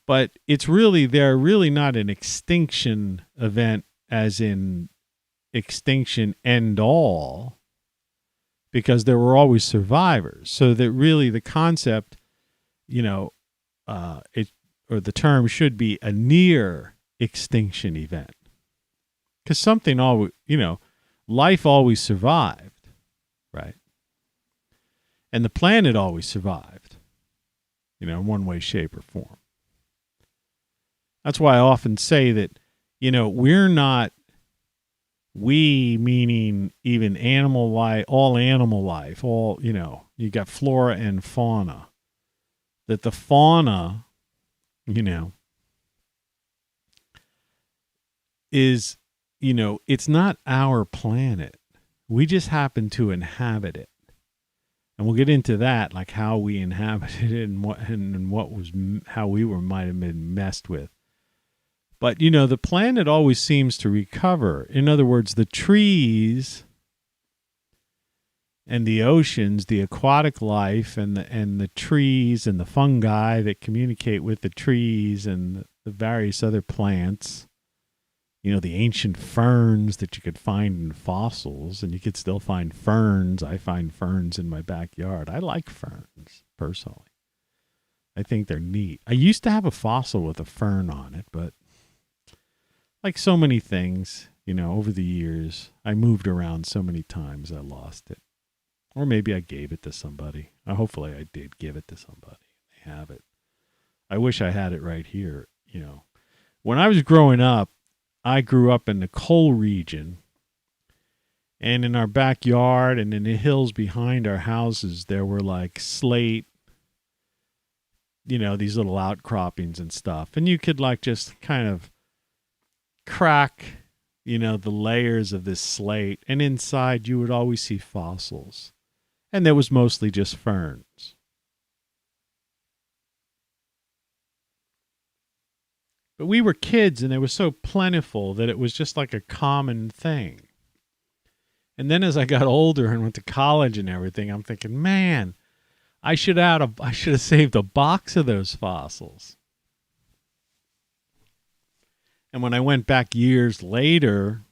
But they're really not an extinction event as in extinction end all, because there were always survivors. So that really the concept, the term should be a near extinction event. Because something always, life always survived, right? And the planet always survived, in one way, shape, or form. That's why I often say that, we're not, we meaning even animal life, all, you got flora and fauna. That the fauna, is, it's not our planet. We just happen to inhabit it. And we'll get into that, like how we inhabited it and what was how we might have been messed with But, you know, the planet always seems to recover. In other words, the trees and the oceans, the aquatic life and the trees and the fungi that communicate with the trees and the various other plants, you know, the ancient ferns that you could find in fossils, and you could still find ferns. I find ferns in my backyard. I like ferns, personally. I think they're neat. I used to have a fossil with a fern on it, but like so many things, you know, over the years, I moved around so many times I lost it. Or maybe I gave it to somebody. Hopefully I did give it to somebody. They have it. I wish I had it right here, you know. When I was growing up, I grew up in the coal region. And in our backyard and in the hills behind our houses, there were like slate, you know, these little outcroppings and stuff. And you could like just kind of crack, you know, the layers of this slate. And inside you would always see fossils. And there was mostly just ferns. But we were kids and they were so plentiful that it was just like a common thing. And then as I got older and went to college and everything, I'm thinking, man, I should have saved a box of those fossils. And when I went back years later,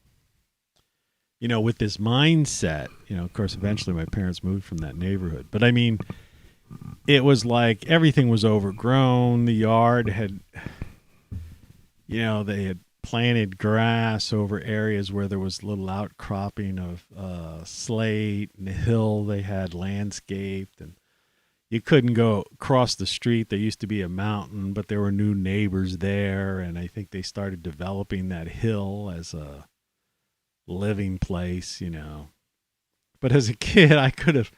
you know, with this mindset, you know, of course, eventually my parents moved from that neighborhood. But I mean, it was like everything was overgrown. The yard had, you know, they had planted grass over areas where there was little outcropping of slate, and the hill they had landscaped, and you couldn't go across the street. There used to be a mountain, but there were new neighbors there, and I think they started developing that hill as a living place, you know. But as a kid, I could have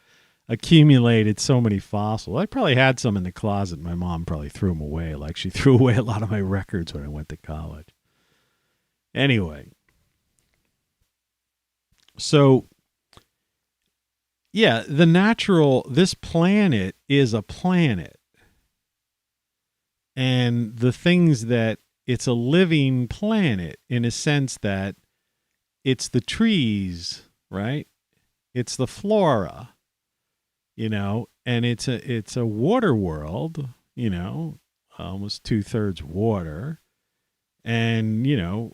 accumulated so many fossils. I probably had some in the closet. My mom probably threw them away, like she threw away a lot of my records when I went to college. Anyway, so yeah, this planet is a planet. And the things that it's a living planet in a sense that it's the trees, right? It's the flora, you know, and it's a water world, you know, almost 2/3 water, and, you know,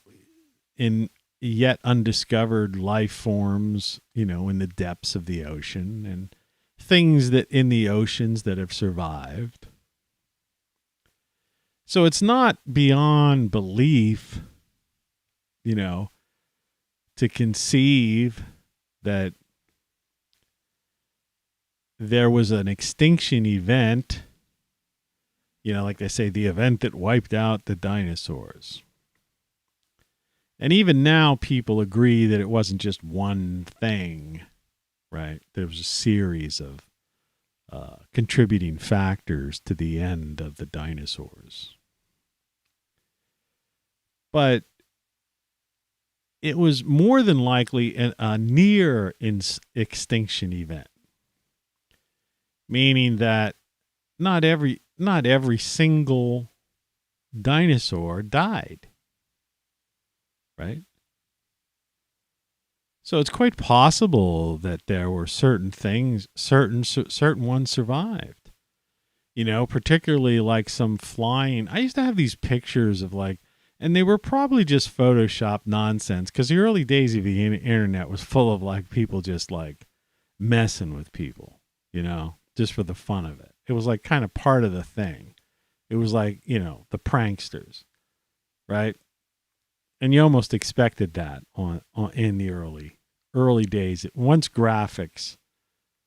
in yet undiscovered life forms, you know, in the depths of the ocean, and things that in the oceans that have survived. So it's not beyond belief, you know, to conceive that there was an extinction event, you know, like they say, the event that wiped out the dinosaurs. And even now people agree that it wasn't just one thing, right? There was a series of contributing factors to the end of the dinosaurs. But it was more than likely a near extinction event, meaning that not every single dinosaur died, right? So it's quite possible that there were certain things, certain ones survived, you know, particularly like some flying. I used to have these pictures of like, and they were probably just Photoshop nonsense, because the early days of the internet was full of like people just like messing with people, you know, just for the fun of it. It was like kind of part of the thing. It was like, you know, the pranksters, right? And you almost expected that on in the early days. Once graphics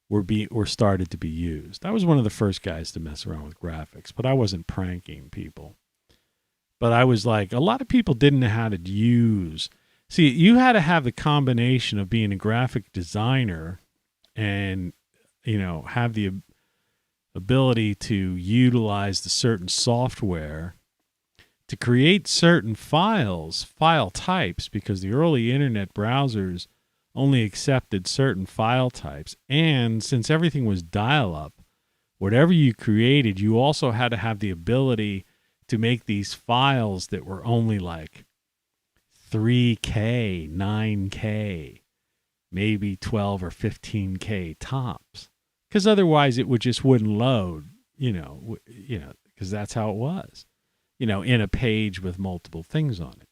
were started to be used. I was one of the first guys to mess around with graphics, but I wasn't pranking people. But I was like, a lot of people didn't know how to use. See, you had to have the combination of being a graphic designer and, you know, have the ability to utilize the certain software to create certain file types, because the early internet browsers only accepted certain file types. And since everything was dial-up, whatever you created, you also had to have the ability to make these files that were only like 3K, 9K, maybe 12 or 15K tops. Because otherwise it wouldn't load, because that's how it was, in a page with multiple things on it.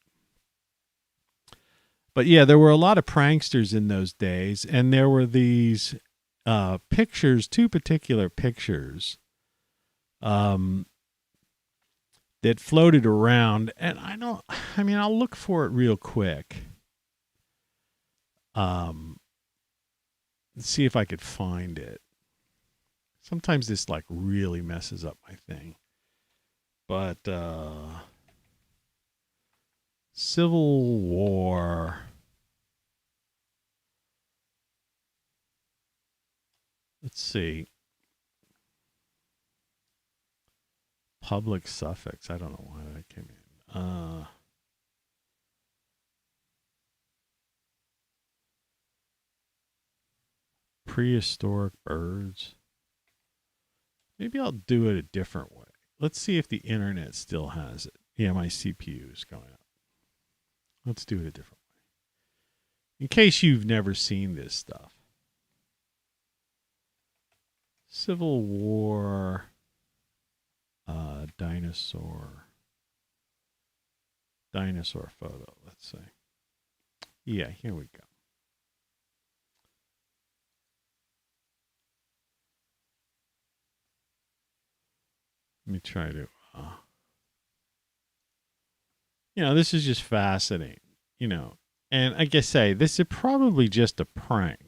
But yeah, there were a lot of pranksters in those days, and there were these pictures, two particular pictures that floated around, and I'll look for it real quick. Let's see if I could find it. Sometimes this like really messes up my thing. But Civil War. Let's see. Public suffix. I don't know why that came in. Prehistoric birds. Maybe I'll do it a different way. Let's see if the internet still has it. Yeah, my CPU is going up. Let's do it a different way. In case you've never seen this stuff. Civil War dinosaur photo, let's say. Yeah, here we go. Let me try to, this is just fascinating, and like I say, this is probably just a prank.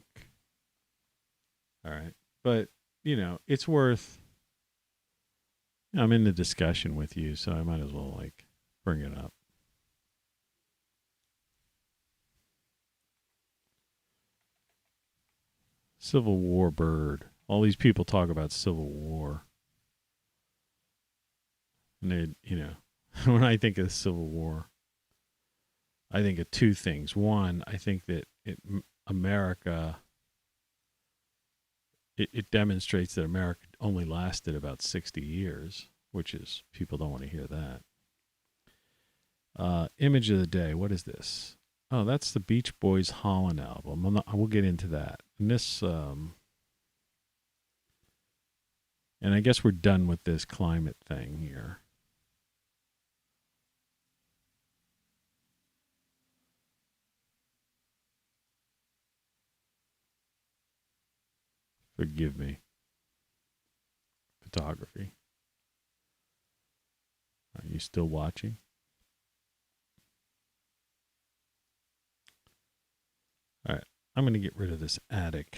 All right. But, it's worth, I'm in the discussion with you, so I might as well bring it up. Civil War bird. All these people talk about Civil War. And they, when I think of the Civil War, I think of two things. One, I think that America, it demonstrates that America only lasted about 60 years, which is, people don't want to hear that. Image of the day. What is this? Oh, that's the Beach Boys Holland album. I will get into that. And this, and I guess we're done with this climate thing here. Forgive me. Photography. Are you still watching? All right. I'm going to get rid of this attic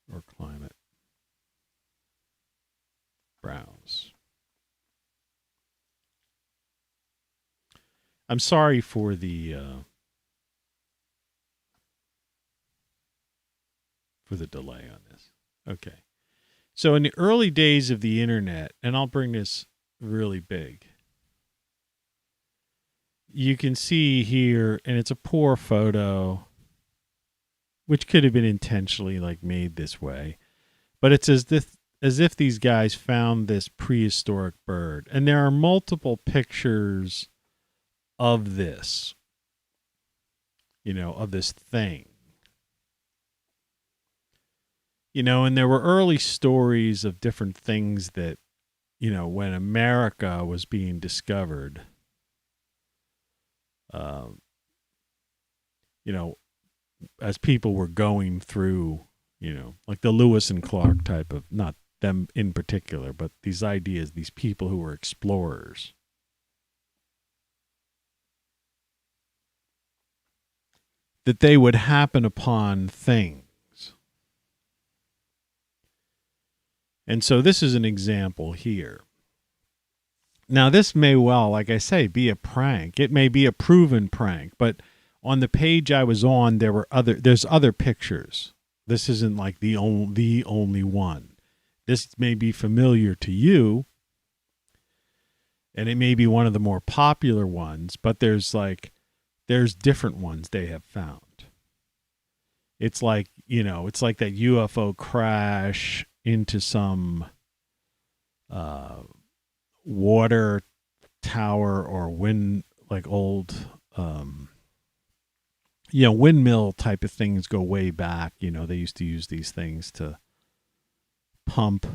or climate. Browse. I'm sorry for the delay on this. Okay. So in the early days of the internet, and I'll bring this really big, you can see here, and it's a poor photo, which could have been intentionally made this way, but it's as if these guys found this prehistoric bird, and there are multiple pictures of this, of this thing. And there were early stories of different things that, when America was being discovered, as people were going through, like the Lewis and Clark type of, not them in particular, but these ideas, these people who were explorers. That they would happen upon things. And so this is an example here. Now, this may well, like I say, be a prank. It may be a proven prank, but on the page I was on, there's other pictures. This isn't the only one. This may be familiar to you, and it may be one of the more popular ones, but there's different ones they have found. It's it's like that UFO crash into some water tower or wind, like old, windmill type of things go way back. They used to use these things to pump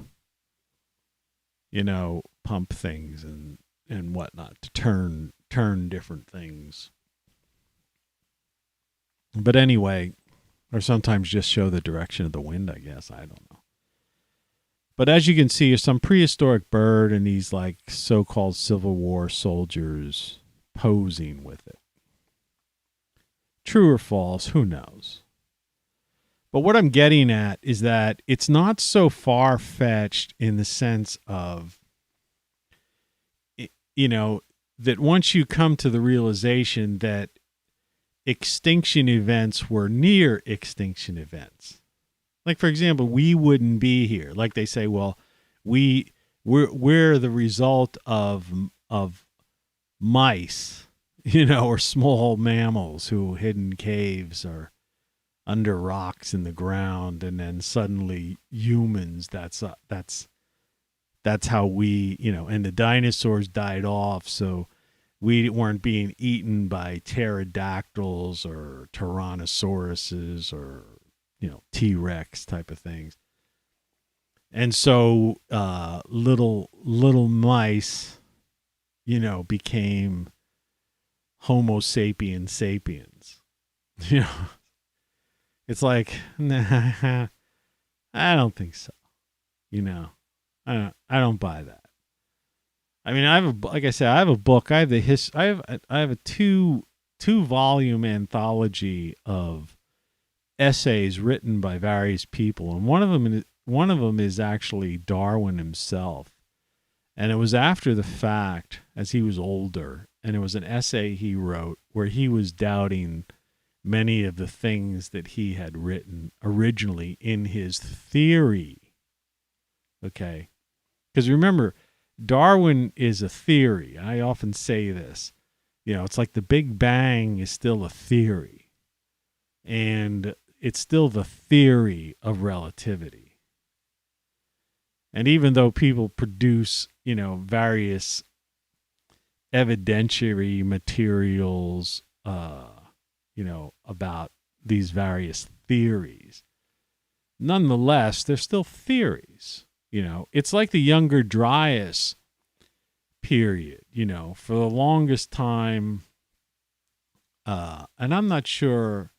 things and whatnot to turn different things. But anyway, or sometimes just show the direction of the wind, I guess. I don't know. But as you can see, there's some prehistoric bird and these like so-called Civil War soldiers posing with it. True or false, who knows? But what I'm getting at is that it's not so far-fetched in the sense of, that once you come to the realization that extinction events were near extinction events. Like, for example, we wouldn't be here. Like they say, well, we're the result of mice, or small mammals who hid in caves or under rocks in the ground, and then suddenly humans. That's how we, and the dinosaurs died off, so we weren't being eaten by pterodactyls or tyrannosauruses or T-Rex type of things. And so little mice, became Homo sapiens sapiens. It's like, nah, I don't think so. I don't buy that. I mean, I have a book. I have a two volume anthology of essays written by various people, and one of them is actually Darwin himself, and it was after the fact, as he was older, and it was an essay he wrote where he was doubting many of the things that he had written originally in his theory. Okay, because remember, Darwin is a theory. I often say this. It's like the Big Bang is still a theory. And it's still the theory of relativity. And even though people produce, various evidentiary materials, about these various theories, nonetheless, they're still theories. It's like the Younger Dryas period, for the longest time. And I'm not sure,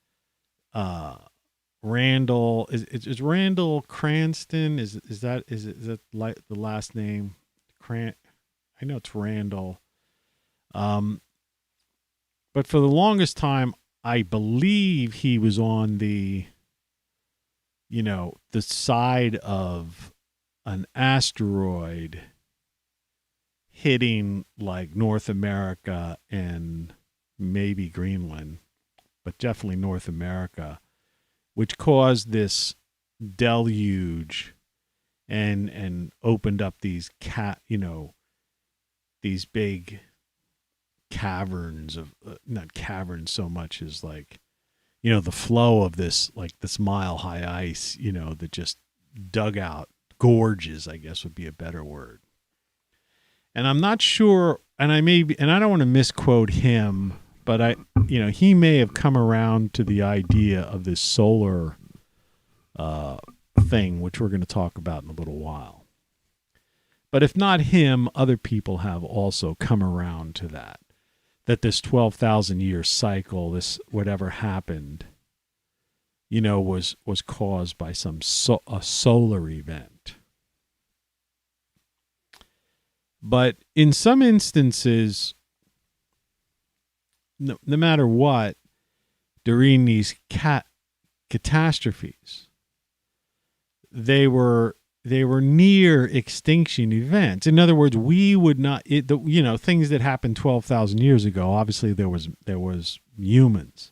Randall, is Randall Cranston? Is that like the last name? I know it's Randall. But for the longest time, I believe he was on the side of an asteroid hitting like North America and maybe Greenland, but definitely North America, which caused this deluge and opened up these these big caverns of not caverns so much as like the flow of this mile high ice that just dug out gorges, I guess would be a better word. And I'm not sure, and I don't want to misquote him, but he may have come around to the idea of this solar thing, which we're going to talk about in a little while. But if not him, other people have also come around to that this 12,000 year cycle, this whatever happened, was caused by a solar event. But in some instances, no matter what, during these catastrophes, they were near extinction events. In other words, we would not, things that happened 12,000 years ago. Obviously, there was humans,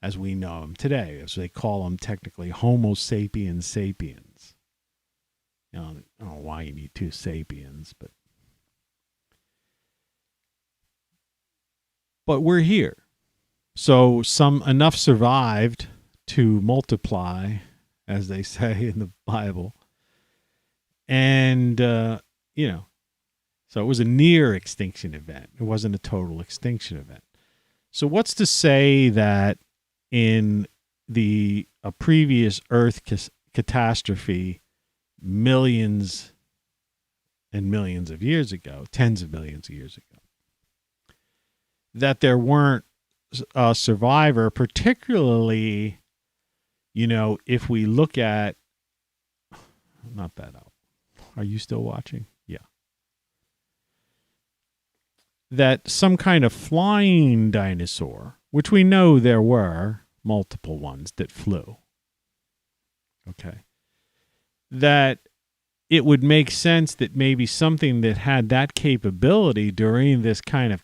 as we know them today, as they call them technically, Homo sapiens sapiens. I don't know why you need two sapiens, but we're here. So enough survived to multiply, as they say in the Bible. And, So it was a near extinction event. It wasn't a total extinction event. So what's to say that in a previous Earth catastrophe millions and millions of years ago, tens of millions of years ago, that there weren't a survivor, particularly, if we look at, not that out. Are you still watching? Yeah. That some kind of flying dinosaur, which we know there were multiple ones that flew. Okay. That it would make sense that maybe something that had that capability during this kind of,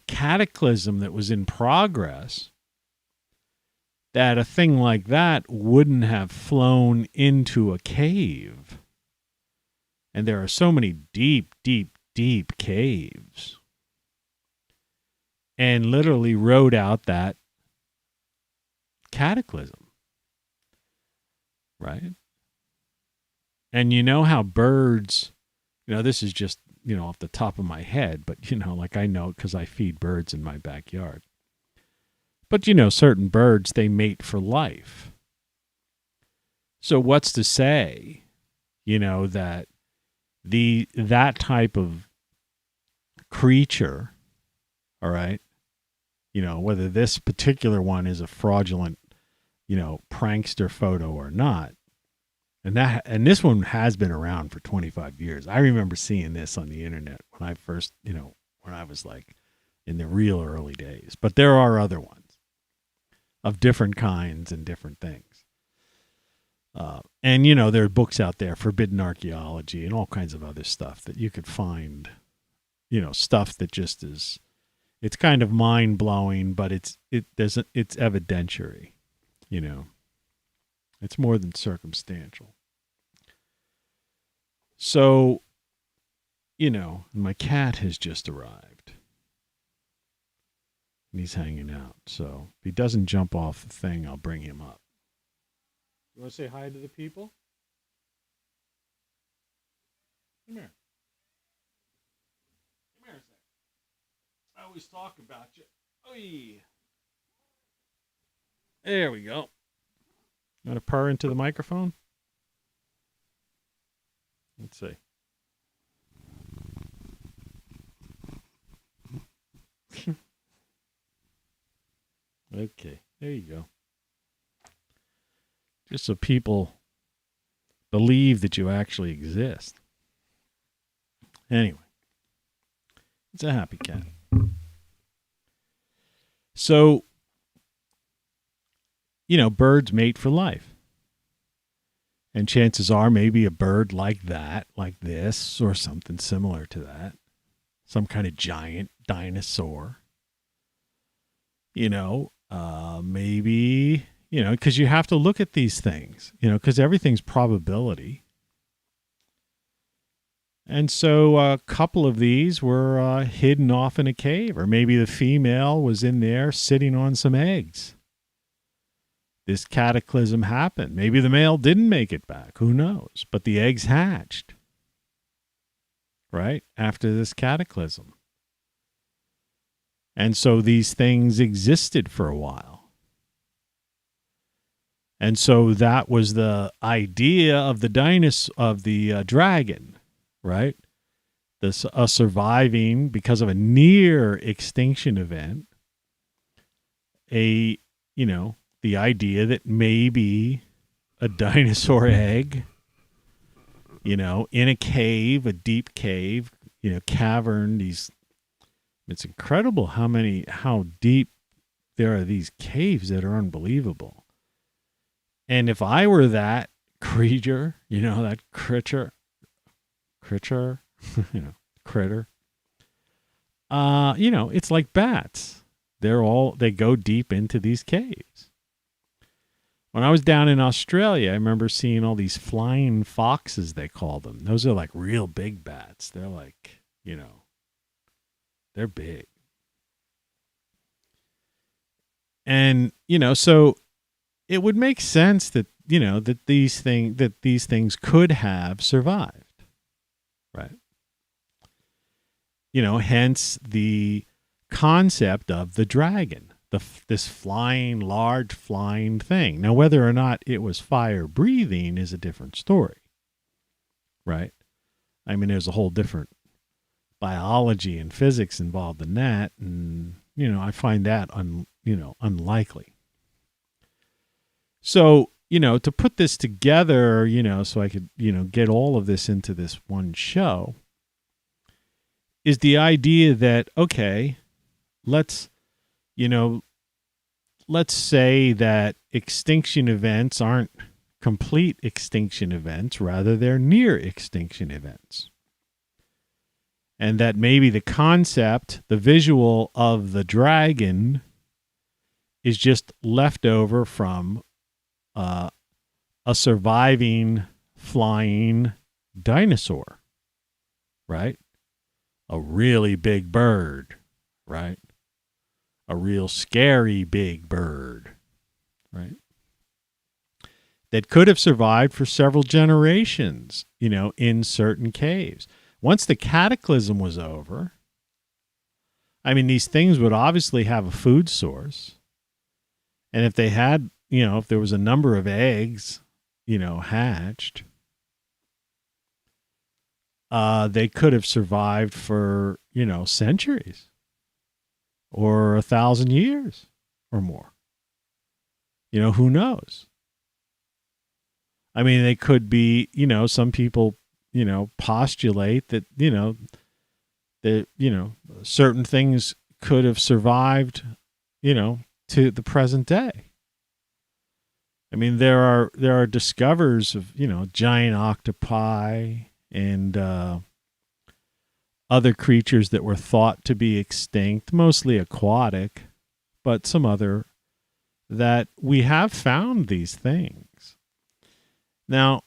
cataclysm that was in progress, that a thing like that wouldn't have flown into a cave. And there are so many deep, deep, deep caves. And literally rode out that cataclysm. Right? And you know how birds, this is just, off the top of my head, but, I know because I feed birds in my backyard. But, certain birds, they mate for life. So what's to say, that that type of creature, all right, whether this particular one is a fraudulent, prankster photo or not, and this one has been around for 25 years. I remember seeing this on the internet when I first, when I was like in the real early days. But there are other ones of different kinds and different things. And, there are books out there, Forbidden Archaeology and all kinds of other stuff that you could find, stuff that just is, it's kind of mind blowing, but it's evidentiary, It's more than circumstantial. So, my cat has just arrived. And he's hanging out. So if he doesn't jump off the thing, I'll bring him up. You want to say hi to the people? Come here. Come here a sec. I always talk about you. Oy. There we go. You want to purr into the microphone? Let's see. Okay, there you go. Just so people believe that you actually exist. Anyway, it's a happy cat. So, birds mate for life. And chances are maybe a bird like that, like this, or something similar to that, some kind of giant dinosaur, maybe, because you have to look at these things, because everything's probability. And so a couple of these were hidden off in a cave, or maybe the female was in there sitting on some eggs. This cataclysm happened. Maybe the male didn't make it back. Who knows? But the eggs hatched, right, after this cataclysm. And so these things existed for a while. And so that was the idea of the dragon, right? Surviving because of a near extinction event. The idea that maybe a dinosaur egg, in a cave, a deep cave, cavern, it's incredible how deep there are these caves that are unbelievable. And if I were that creature, that critter, critter, it's like bats. They go deep into these caves. When I was down in Australia, I remember seeing all these flying foxes, they call them. Those are like real big bats. They're like, they're big. And, so it would make sense that, that these things could have survived. hence the concept of the dragon, this large flying thing. Now, whether or not it was fire breathing is a different story, right? I mean, there's a whole different biology and physics involved in that, and I find that unlikely. So, to put this together, so I could, get all of this into this one show, is the idea that, okay, let's say that extinction events aren't complete extinction events, rather they're near extinction events. And that maybe the concept, the visual of the dragon is just left over from a surviving flying dinosaur, right? A really big bird, right? A real scary big bird, right? That could have survived for several generations, in certain caves. Once the cataclysm was over, I mean, these things would obviously have a food source. And if they had, if there was a number of eggs, hatched, they could have survived for, centuries or 1,000 years or more. Who knows? I mean, they could be, some people, postulate that, certain things could have survived, to the present day. I mean, there are discoverers of, giant octopi and other creatures that were thought to be extinct, mostly aquatic, but some other, that we have found these things. Now,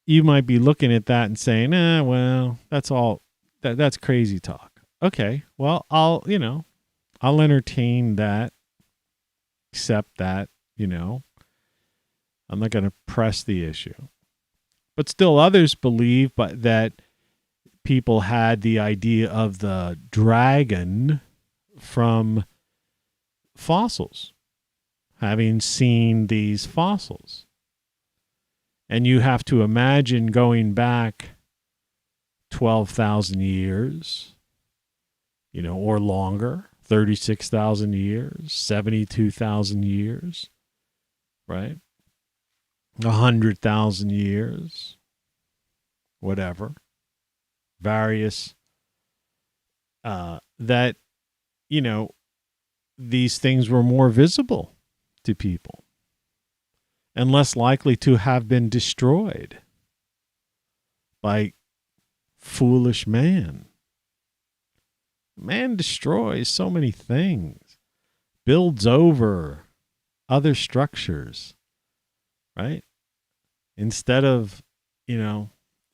you might be looking at that and saying, well, that's crazy talk. Okay, well, I'll entertain that, accept that, I'm not going to press the issue. But still others believe that people had the idea of the dragon from fossils, having seen these fossils. And you have to imagine going back 12,000 years, or longer, 36,000 years, 72,000 years, right? 100,000 years, whatever. Various, that, these things were more visible to people and less likely to have been destroyed by foolish man. Man destroys so many things, builds over other structures, right? Instead of,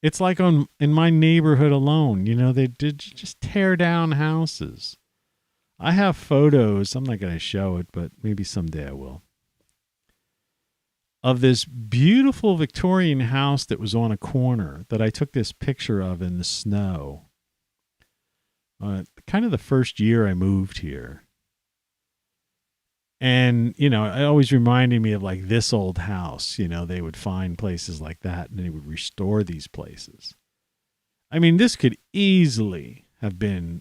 it's like in my neighborhood alone, they did just tear down houses. I have photos, I'm not going to show it, but maybe someday I will, of this beautiful Victorian house that was on a corner that I took this picture of in the snow. Kind of the first year I moved here. And, it always reminded me of like this old house, they would find places like that and they would restore these places. I mean, this could easily have been,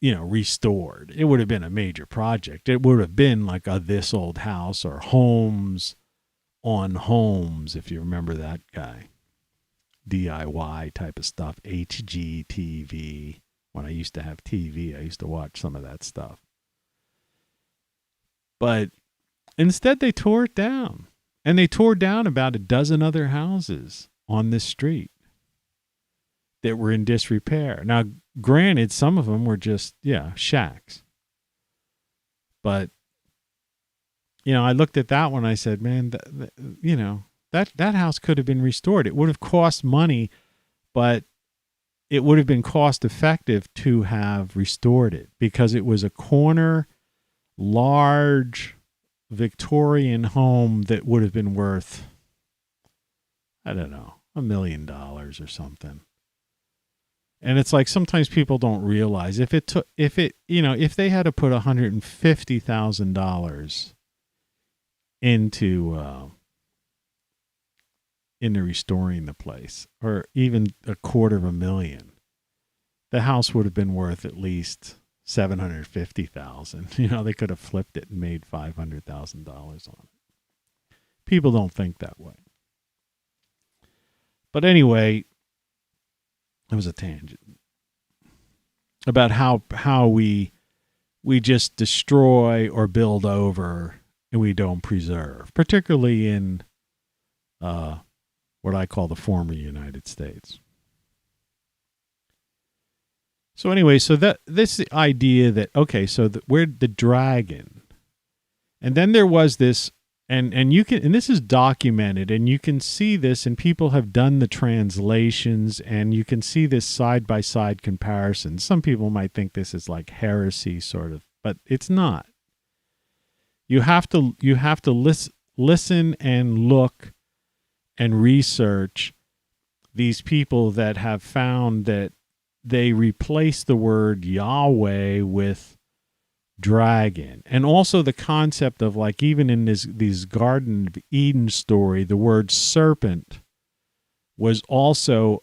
restored. It would have been a major project. It would have been like a This Old House or Homes on Homes, if you remember that guy. DIY type of stuff, HGTV. When I used to have TV, I used to watch some of that stuff. But instead they tore it down. And they tore down about a dozen other houses on this street that were in disrepair. Now, granted, some of them were just, shacks. But, I looked at that one, I said, man, that house could have been restored. It would have cost money, but it would have been cost effective to have restored it because it was a corner, large Victorian home that would have been worth, I don't know, $1 million or something. And it's like sometimes people don't realize if they had to put $150,000 into restoring the place, or even $250,000, the house would have been worth at least $750,000. You know, they could have flipped it and made $500,000 on it. People don't think that way. But anyway, it was a tangent about how we just destroy or build over and we don't preserve, particularly in what I call the former United States. So anyway, so this idea that, okay, so we're the dragon, and then there was this, and you can, and this is documented, and you can see this, and people have done the translations, and you can see this side by side comparison. Some people might think this is like heresy, sort of, but it's not. You have to listen and look and research these people that have found that they replace the word Yahweh with dragon. And also the concept of, like, even in these Garden of Eden story, the word serpent was also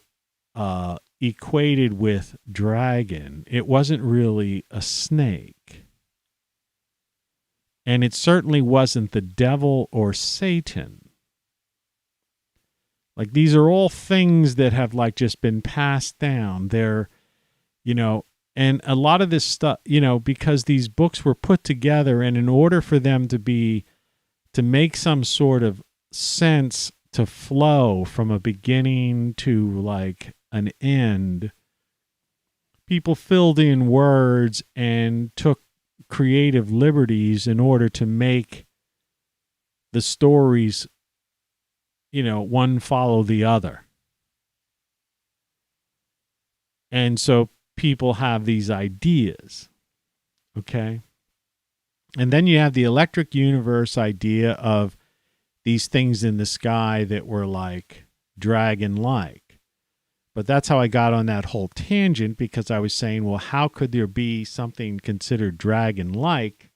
equated with dragon. It wasn't really a snake. And it certainly wasn't the devil or Satan. Like, these are all things that have, like, just been passed down. They're, you know, and a lot of this stuff, you know, because these books were put together, and in order for them to make some sort of sense, to flow from a beginning to like an end, people filled in words and took creative liberties in order to make the stories, you know, one follow the other. And so people have these ideas, okay? And then you have the electric universe idea of these things in the sky that were like dragon-like. But that's how I got on that whole tangent, because I was saying, well, how could there be something considered dragon-like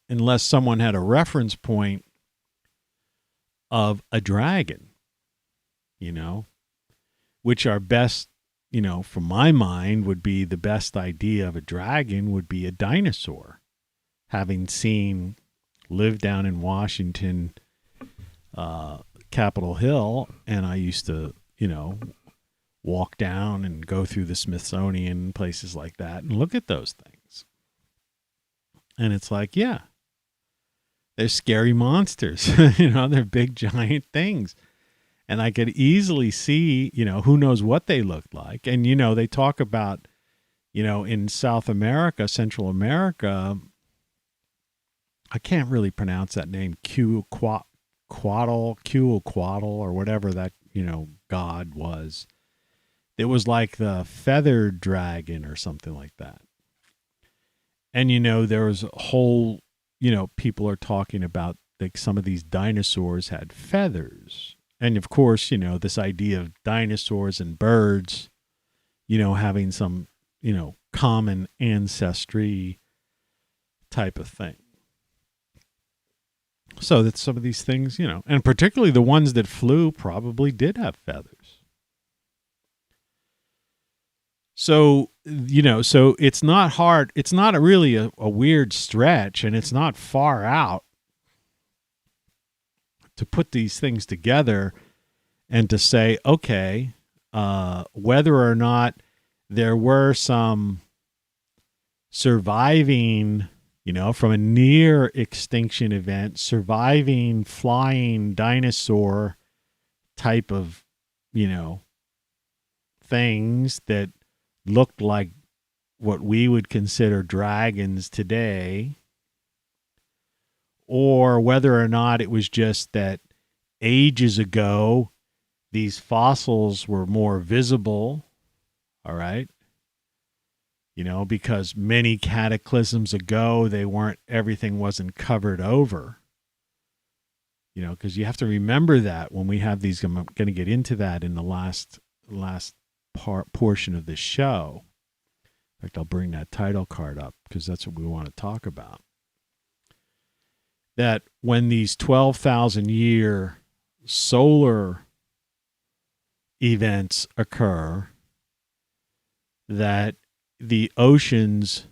unless someone had a reference point of a dragon, you know, which are best, you know, from my mind would be the best idea of a dragon would be a dinosaur. Having lived down in Washington, Capitol Hill, and I used to, you know, walk down and go through the Smithsonian, places like that, and look at those things. And it's like, yeah, they're scary monsters. You know, they're big, giant things. And I could easily see, you know, who knows what they looked like. And, you know, they talk about, you know, in South America, Central America, I can't really pronounce that name, Quetzalcoatl, or whatever that, you know, god was. It was like the feathered dragon or something like that. And, you know, there was a whole, you know, people are talking about like some of these dinosaurs had feathers. And of course, you know, this idea of dinosaurs and birds, you know, having some, you know, common ancestry type of thing. So that some of these things, you know, and particularly the ones that flew probably did have feathers. So, you know, so it's not hard. It's not really a weird stretch, and it's not far out to put these things together and to say, okay, whether or not there were some surviving, you know, from a near extinction event, surviving flying dinosaur type of, you know, things that looked like what we would consider dragons today, or whether or not it was just that ages ago these fossils were more visible, all right? You know, because many cataclysms ago, everything wasn't covered over. because you have to remember that when we have these. I'm going to get into that in the last portion of this show. In fact, I'll bring that title card up because that's what we want to talk about. That when these 12,000 year solar events occur, that the oceans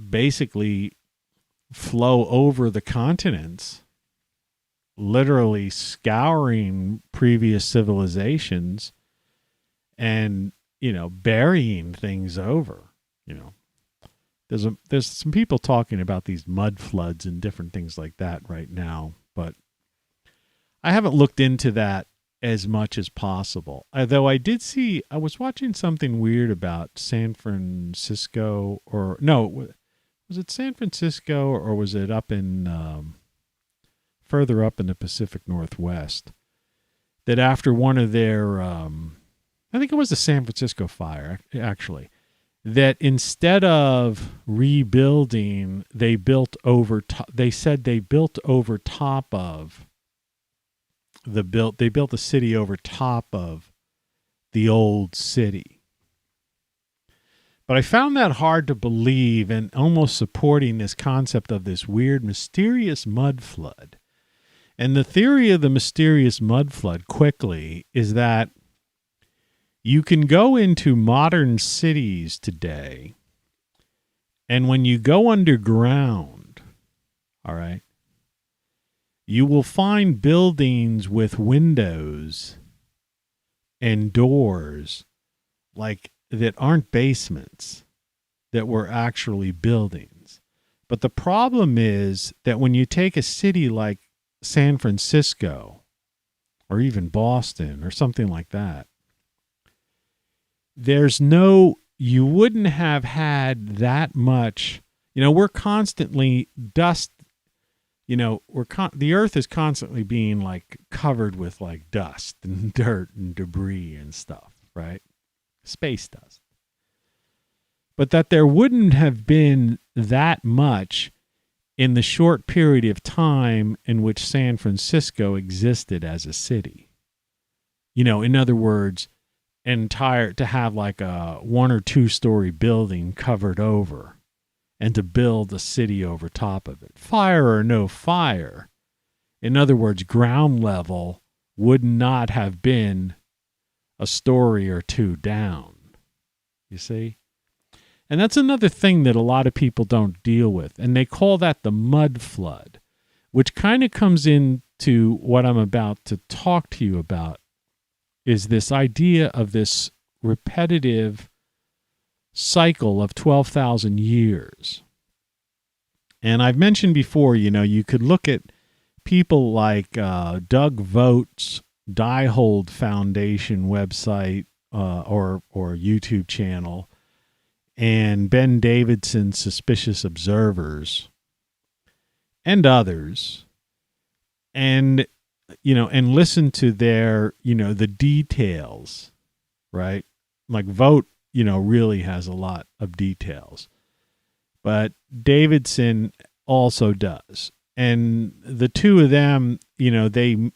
basically flow over the continents, literally scouring previous civilizations and, burying things over. There's some people talking about these mud floods and different things like that right now, but I haven't looked into that as much as possible. Although I was watching something weird about San Francisco, was it San Francisco or was it up in further up in the Pacific Northwest, that after one of their, I think it was the San Francisco fire, actually, that instead of rebuilding, they built over top of they built a city over top of the old city. But I found that hard to believe, and almost supporting this concept of this weird, mysterious mud flood. And the theory of the mysterious mud flood quickly is that you can go into modern cities today, and when you go underground, all right, you will find buildings with windows and doors that aren't basements, that were actually buildings. But the problem is that when you take a city like San Francisco or even Boston or something like that, you wouldn't have had that much, we're constantly dust, the earth is constantly being covered with dust and dirt and debris and stuff, right? Space dust. But that there wouldn't have been that much in the short period of time in which San Francisco existed as a city. In other words, to have a 1 or 2 story building covered over and to build a city over top of it. Fire or no fire. In other words, ground level would not have been a story or 2 down. You see? And that's another thing that a lot of people don't deal with. And they call that the mud flood, which kind of comes into what I'm about to talk to you about, is this idea of this repetitive cycle of 12,000 years. And I've mentioned before, you could look at people like Doug Vogt's Diehold Foundation website or YouTube channel, and Ben Davidson's Suspicious Observers, and others, and listen to their, the details, right? Vogt, really has a lot of details, but Davidson also does. And the two of them, they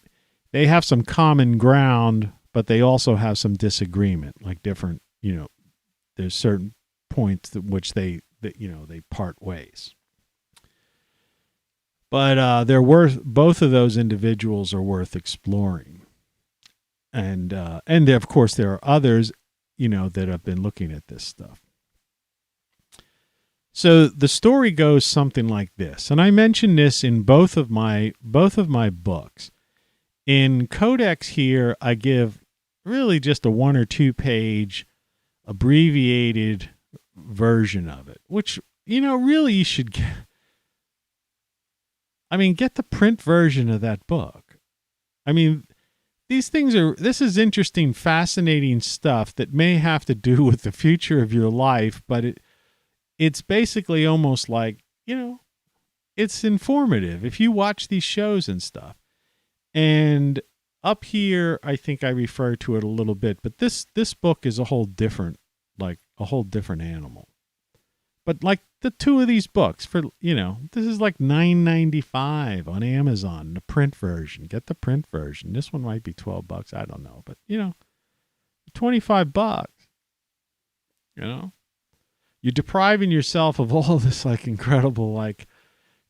have some common ground, but they also have some disagreement, different, there's certain points at which they part ways. But both of those individuals are worth exploring. And of course there are others, that have been looking at this stuff. So the story goes something like this. And I mentioned this in both of my books. In Codex here, I give really just a 1 or 2 page abbreviated version of it, which, really you should get. Get the print version of that book. This is interesting, fascinating stuff that may have to do with the future of your life, but it's basically almost it's informative if you watch these shows and stuff. And up here, I think I refer to it a little bit, but this book is a whole different animal. But like the two of these books for, this is like $9.95 on Amazon, the print version. Get the print version. This one might be $12. I don't know, but $25. You're depriving yourself of all this like incredible, like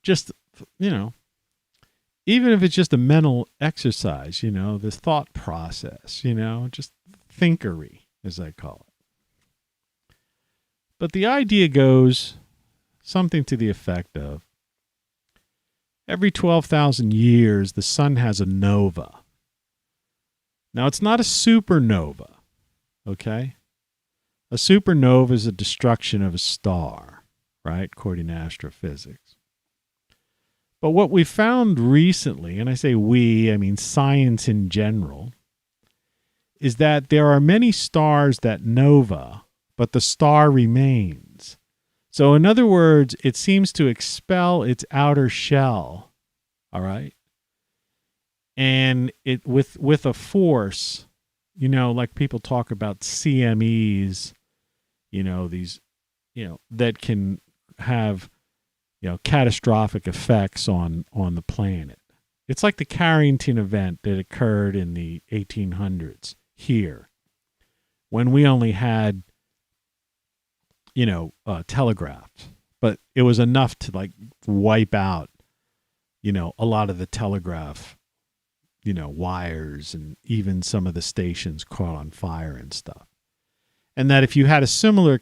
just, even if it's just a mental exercise, this thought process, just thinkery, as I call it. But the idea goes something to the effect of every 12,000 years, the sun has a nova. Now, it's not a supernova, okay? A supernova is a destruction of a star, right, according to astrophysics. But what we found recently, and I say we, I mean science in general, is that there are many stars that nova, but the star remains. So in other words, it seems to expel its outer shell, all right? And it with a force, like people talk about CMEs, these, that can have, catastrophic effects on the planet. It's like the Carrington event that occurred in the 1800s here, when we only had telegraph, but it was enough to like wipe out, a lot of the telegraph, wires, and even some of the stations caught on fire and stuff. And that if you had a similar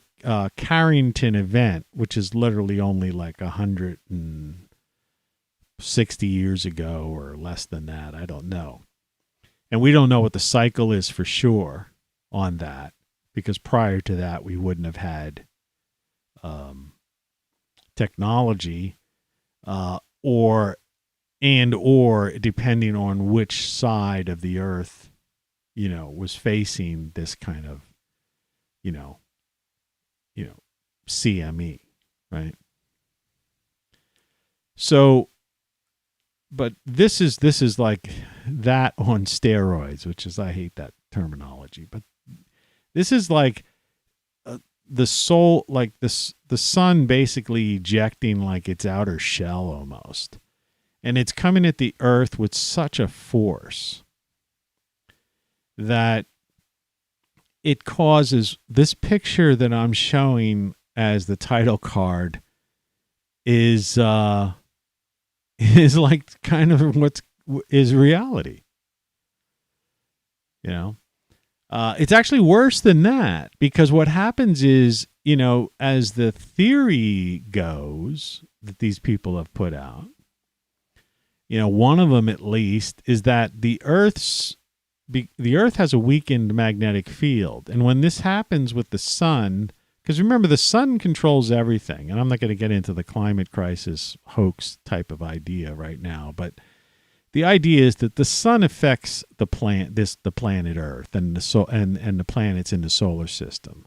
Carrington event, which is literally only like 160 years ago or less than that, I don't know. And we don't know what the cycle is for sure on that, because prior to that, we wouldn't have had technology, or depending on which side of the earth, was facing this kind of, CME, right? So, but this is like that on steroids, which is, I hate that terminology, but this is like the soul, like the sun basically ejecting like its outer shell almost. And it's coming at the earth with such a force that it causes this picture that I'm showing as the title card is like kind of what is reality. It's actually worse than that, because what happens is, as the theory goes that these people have put out, one of them at least is that the Earth has a weakened magnetic field. And when this happens with the sun, because remember, the sun controls everything, and I'm not going to get into the climate crisis hoax type of idea right now, but the idea is that the sun affects the planet Earth and the planets in the solar system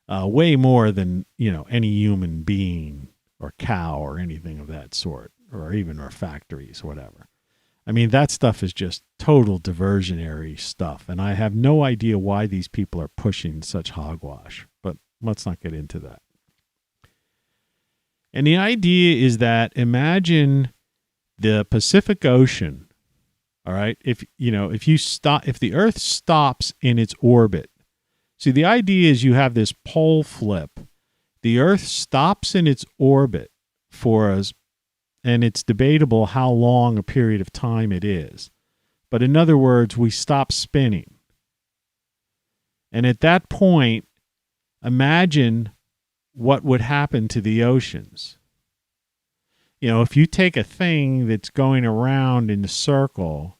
way more than any human being or cow or anything of that sort, or even our factories, whatever. I mean, that stuff is just total diversionary stuff, and I have no idea why these people are pushing such hogwash. But let's not get into that. And the idea is that, imagine the Pacific Ocean, all right? If the Earth stops in its orbit. See, the idea is you have this pole flip. The Earth stops in its orbit for us, and it's debatable how long a period of time it is. But in other words, we stop spinning. And at that point, imagine what would happen to the oceans. If you take a thing that's going around in a circle,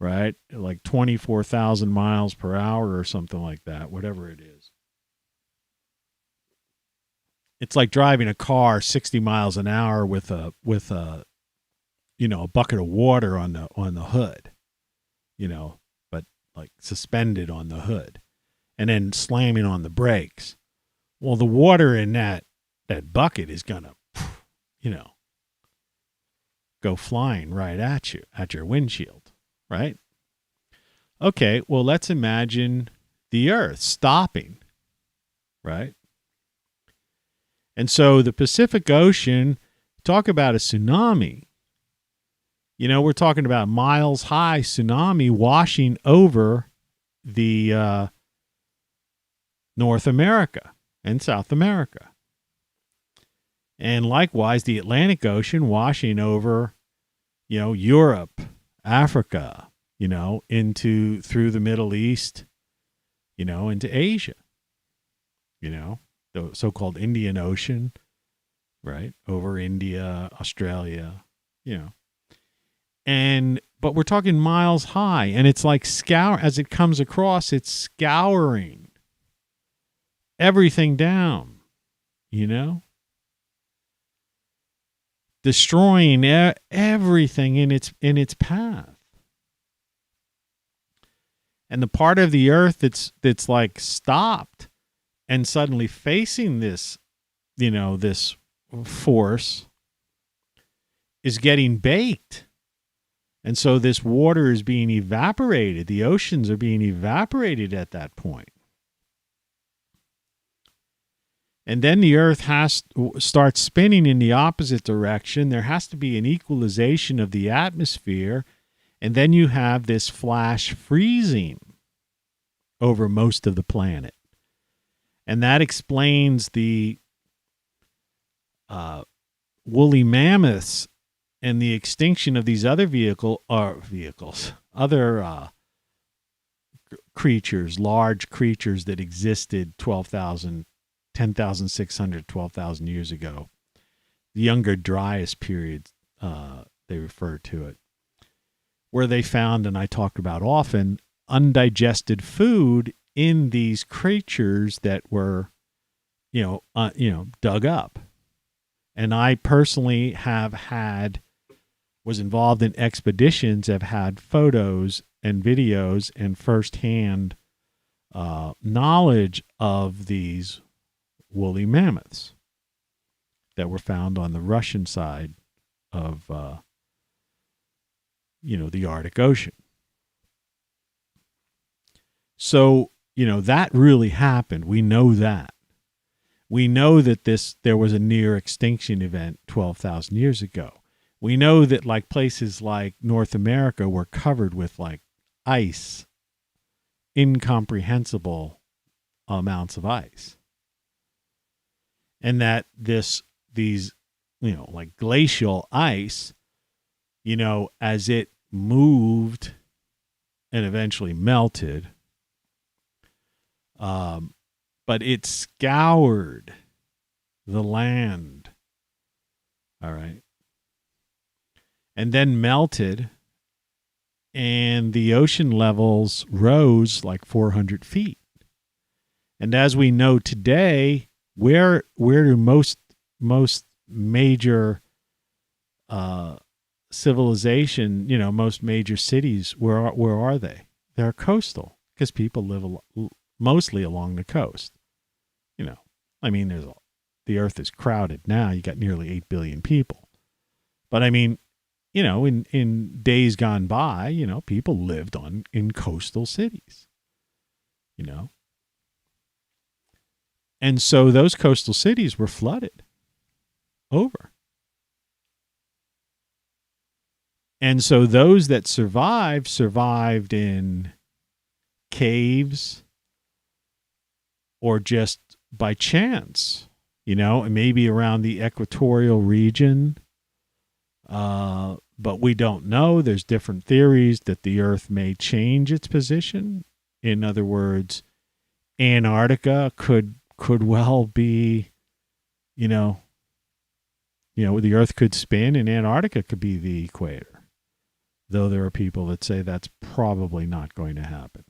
right, like 24,000 miles per hour or something like that, whatever it is. It's like driving a car 60 miles an hour with a bucket of water on the hood, but like suspended on the hood, and then slamming on the brakes. Well, the water in that bucket is gonna, go flying right at you, at your windshield, right? Okay, well, let's imagine the Earth stopping, right? And so the Pacific Ocean, talk about a tsunami. You know, we're talking about miles high tsunami washing over the North America and South America. And likewise, the Atlantic Ocean washing over, you know, Europe, Africa, you know, through the Middle East, you know, into Asia, you know, the so-called Indian Ocean, right, over India, Australia, you know. But we're talking miles high, and it's like as it comes across, it's scouring everything down, you know, destroying everything in its path. And the part of the earth that's like stopped and suddenly facing this, you know, this force is getting baked. And so this water is being evaporated. The oceans are being evaporated at that point. And then the earth starts spinning in the opposite direction. There has to be an equalization of the atmosphere. And then you have this flash freezing over most of the planet. And that explains the woolly mammoths and the extinction of these other other creatures, large creatures that existed 10,600, 12,000 years ago. The Younger Dryas period, they refer to it, where they found, and I talked about often, undigested food in these creatures that were, dug up. And I personally was involved in expeditions, have had photos and videos and firsthand knowledge of these woolly mammoths that were found on the Russian side of, the Arctic Ocean. So, that really happened. We know that. We know that there was a near extinction event 12,000 years ago. We know that like places like North America were covered with like ice, incomprehensible amounts of ice. And that these like glacial ice, as it moved and eventually melted, but it scoured the land, all right, and then melted, and the ocean levels rose like 400 feet. And as we know today, where do most major civilization, most major cities, where are they? They're coastal, because people live mostly along the coast. The earth is crowded now. You got nearly 8 billion people. But in days gone by, people lived in coastal cities, And so those coastal cities were flooded over. And so those that survived in caves or just by chance, and maybe around the equatorial region. But we don't know. There's different theories that the Earth may change its position. In other words, Antarctica could well be, the Earth could spin and Antarctica could be the equator. Though there are people that say that's probably not going to happen.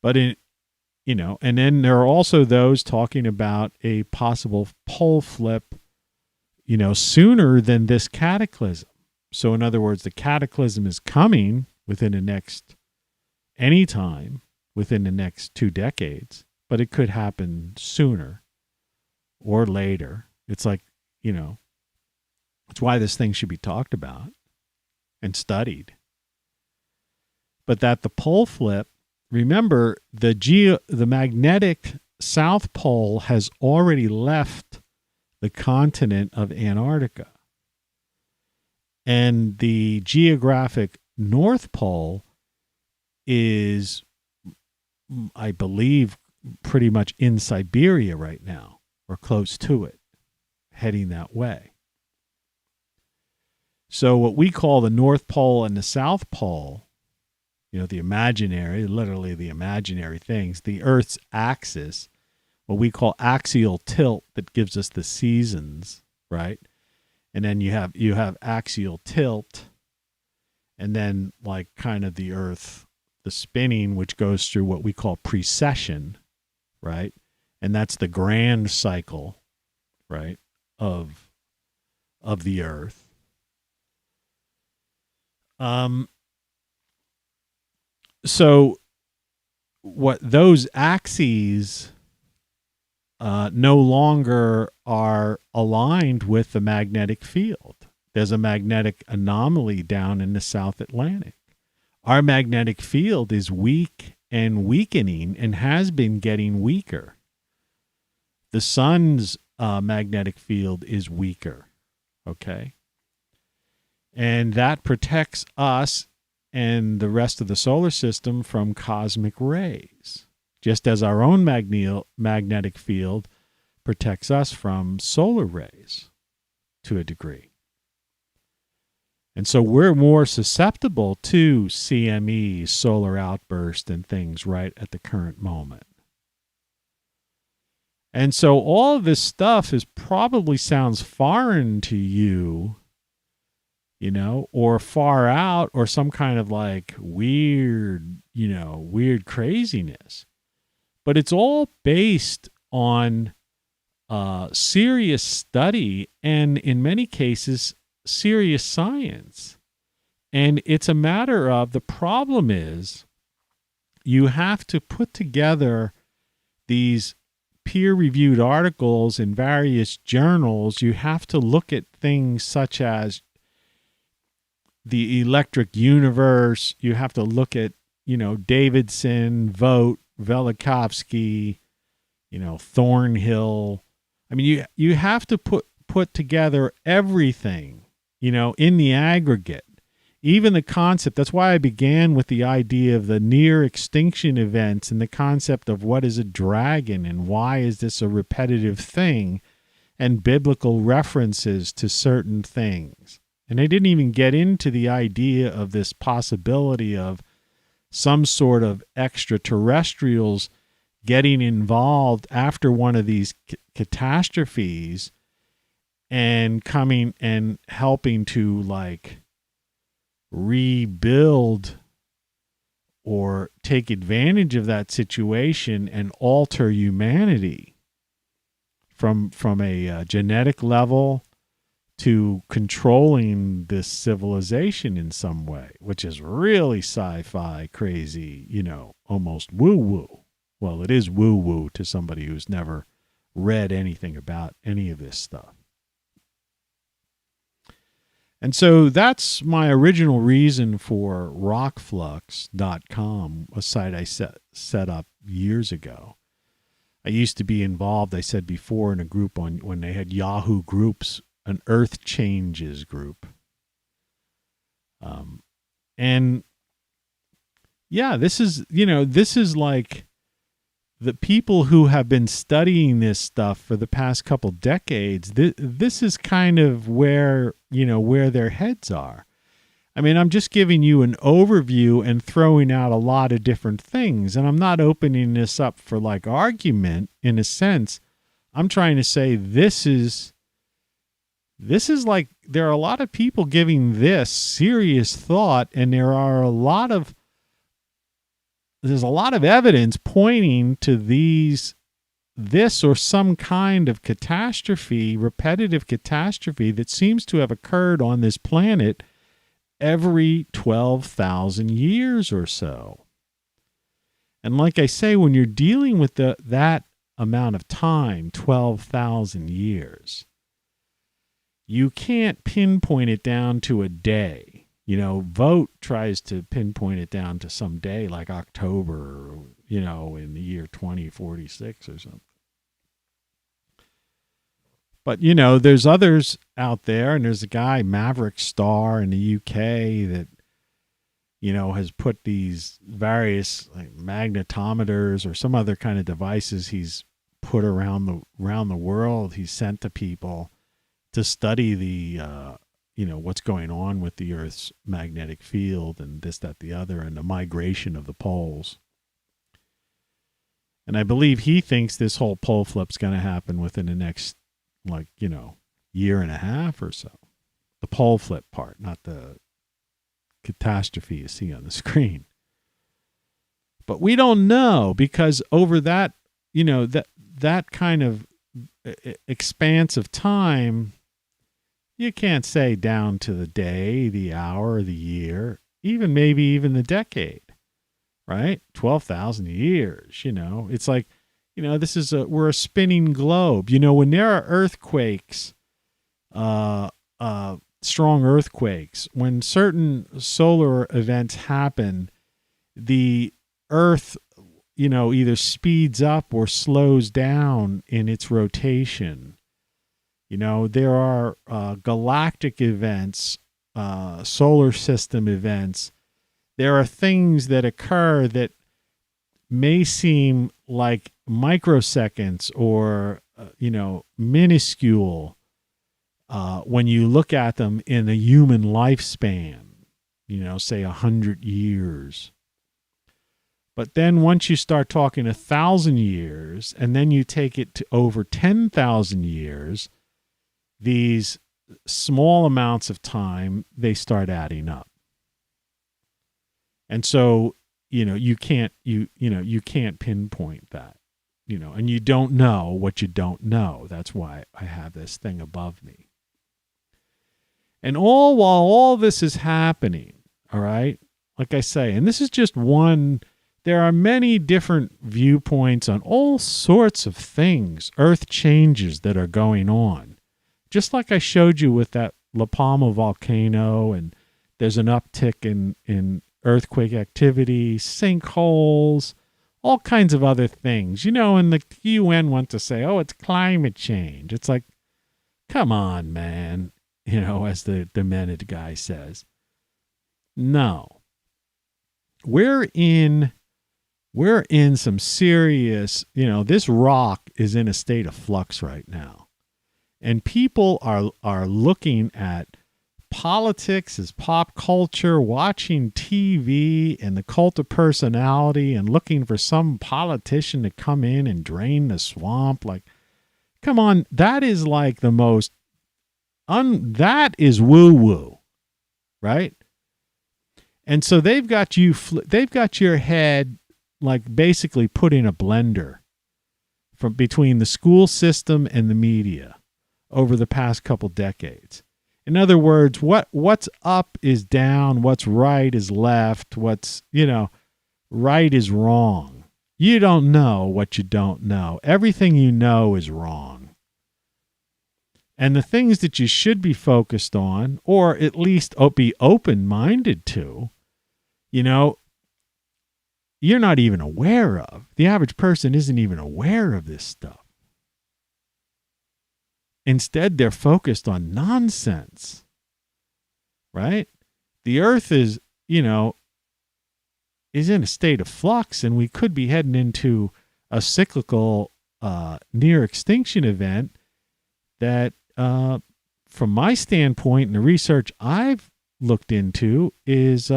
But and then there are also those talking about a possible pole flip, sooner than this cataclysm. So in other words, the cataclysm is coming within the next 2 decades, but it could happen sooner or later. It's like, it's why this thing should be talked about and studied. But that the pole flip, remember, the magnetic South Pole has already left the continent of Antarctica. And the geographic North Pole is, I believe, pretty much in Siberia right now, or close to it, heading that way. So what we call the North Pole and the South Pole, the imaginary, literally the imaginary things, the Earth's axis, what we call axial tilt that gives us the seasons, right? And then you have axial tilt, and then like kind of the Earth, the spinning, which goes through what we call precession, right? And that's the grand cycle, right, of the Earth. So what those axes no longer are aligned with the magnetic field. There's a magnetic anomaly down in the South Atlantic. Our magnetic field is weak and weakening and has been getting weaker. The sun's magnetic field is weaker, okay? And that protects us and the rest of the solar system from cosmic rays, just as our own magnetic field protects us from solar rays to a degree. And so we're more susceptible to CME, solar outburst, and things right at the current moment. And so all of this stuff probably sounds foreign to you, or far out, or some kind of like weird craziness. But it's all based on serious study and, in many cases, serious science. And it's a matter of, the problem is, you have to put together these peer-reviewed articles in various journals. You have to look at things such as the electric universe. You have to look at, Davidson, Vogt, Velikovsky, Thornhill. I mean, you have to put together everything, in the aggregate. Even the concept, that's why I began with the idea of the near extinction events and the concept of what is a dragon and why is this a repetitive thing, and biblical references to certain things. And I didn't even get into the idea of this possibility of some sort of extraterrestrials getting involved after one of these catastrophes and coming and helping to like rebuild or take advantage of that situation and alter humanity from a genetic level to controlling this civilization in some way, which is really sci-fi, crazy, almost woo-woo. Well, it is woo-woo to somebody who's never read anything about any of this stuff. And so that's my original reason for ROCKFLUX.com, a site I set up years ago. I used to be involved, I said before, in a group when they had Yahoo groups, an Earth Changes group. And yeah, this is like the people who have been studying this stuff for the past couple decades. This is kind of where their heads are. I mean, I'm just giving you an overview and throwing out a lot of different things. And I'm not opening this up for like argument in a sense. I'm trying to say this is like, there are a lot of people giving this serious thought, and there's a lot of evidence pointing to this or some kind of catastrophe, repetitive catastrophe that seems to have occurred on this planet every 12,000 years or so. And like I say, when you're dealing with that amount of time, 12,000 years, you can't pinpoint it down to a day. Vogt tries to pinpoint it down to some day like October, in the year 2046 or something. But, there's others out there, and there's a guy, Maverick Star in the UK, that, has put these various like magnetometers or some other kind of devices he's put around the world. He's sent to people to study the, what's going on with the Earth's magnetic field and this, that, the other, and the migration of the poles. And I believe he thinks this whole pole flip's going to happen within the next, year and a half or so. The pole flip part, not the catastrophe you see on the screen. But we don't know, because over that, that kind of expanse of time, you can't say down to the day, the hour, the year, maybe even the decade, right? 12,000 years, It's like, we're a spinning globe. When there are earthquakes, strong earthquakes, when certain solar events happen, the Earth, either speeds up or slows down in its rotation. There are galactic events, solar system events. There are things that occur that may seem like microseconds or, minuscule when you look at them in a human lifespan, say 100 years. But then once you start talking 1,000 years, and then you take it to over 10,000 years, these small amounts of time, they start adding up. And so, you can't pinpoint that, and you don't know what you don't know. That's why I have this thing above me. And while all this is happening, all right, like I say, and this is just one, there are many different viewpoints on all sorts of things, earth changes that are going on. Just like I showed you with that La Palma volcano, and there's an uptick in earthquake activity, sinkholes, all kinds of other things. And the UN want to say, oh, it's climate change. It's like, come on, man, as the demented guy says. No. We're in some serious, this rock is in a state of flux right now. And people are looking at politics as pop culture, watching TV and the cult of personality, and looking for some politician to come in and drain the swamp. Like, come on, that is like the most, that is woo-woo, right? And so they've got your head like basically put in a blender from between the school system and the media over the past couple decades. In other words, what's up is down, what's right is left, what's, right is wrong. You don't know what you don't know. Everything you know is wrong. And the things that you should be focused on, or at least be open-minded to, you're not even aware of. The average person isn't even aware of this stuff. Instead, they're focused on nonsense, right? The earth is, is in a state of flux, and we could be heading into a cyclical near extinction event that, from my standpoint and the research I've looked into, is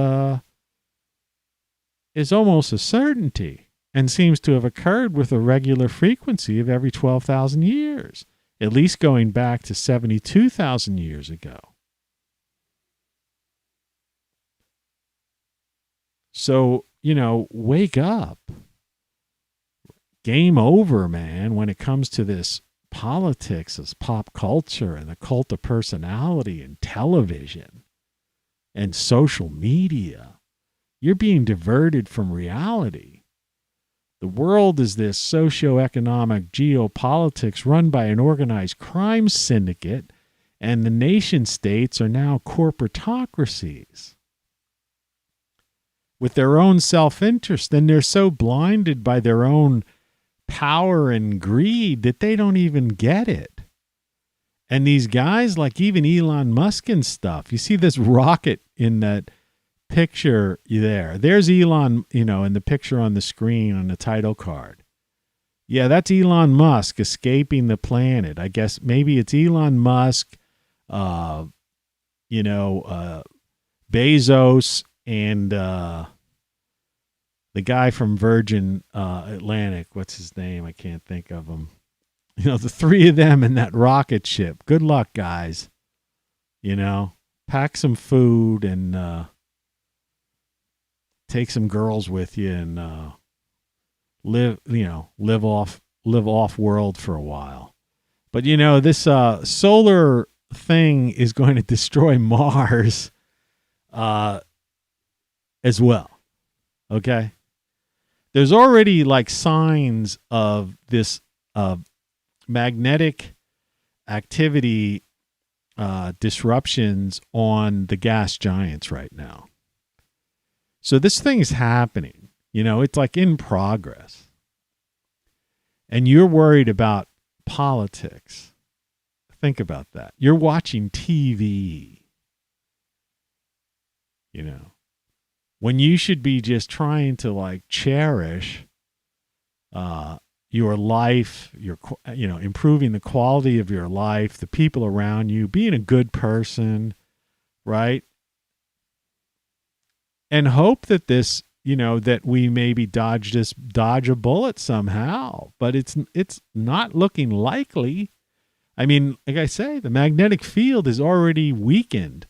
almost a certainty and seems to have occurred with a regular frequency of every 12,000 years. At least going back to 72,000 years ago. So, wake up. Game over, man, when it comes to this politics, this pop culture and the cult of personality and television and social media. You're being diverted from reality. The world is this socioeconomic geopolitics run by an organized crime syndicate, and the nation states are now corporatocracies. with their own self-interest, and they're so blinded by their own power and greed that they don't even get it. And these guys like even Elon Musk and stuff, you see this rocket in that picture there. There's Elon, in the picture on the screen on the title card. Yeah, that's Elon Musk escaping the planet. I guess maybe it's Elon Musk, Bezos, and the guy from Virgin Atlantic. What's his name? I can't think of him. The three of them in that rocket ship. Good luck, guys. Pack some food and take some girls with you and live off world for a while. But this solar thing is going to destroy Mars as well. Okay? There's already like signs of this magnetic activity disruptions on the gas giants right now. So this thing's happening. It's like in progress. And you're worried about politics. Think about that. You're watching TV. When you should be just trying to like cherish your life, improving the quality of your life, the people around you, being a good person, right? And hope that this, that we maybe dodge a bullet somehow, but it's not looking likely. I mean, like I say, the magnetic field is already weakened.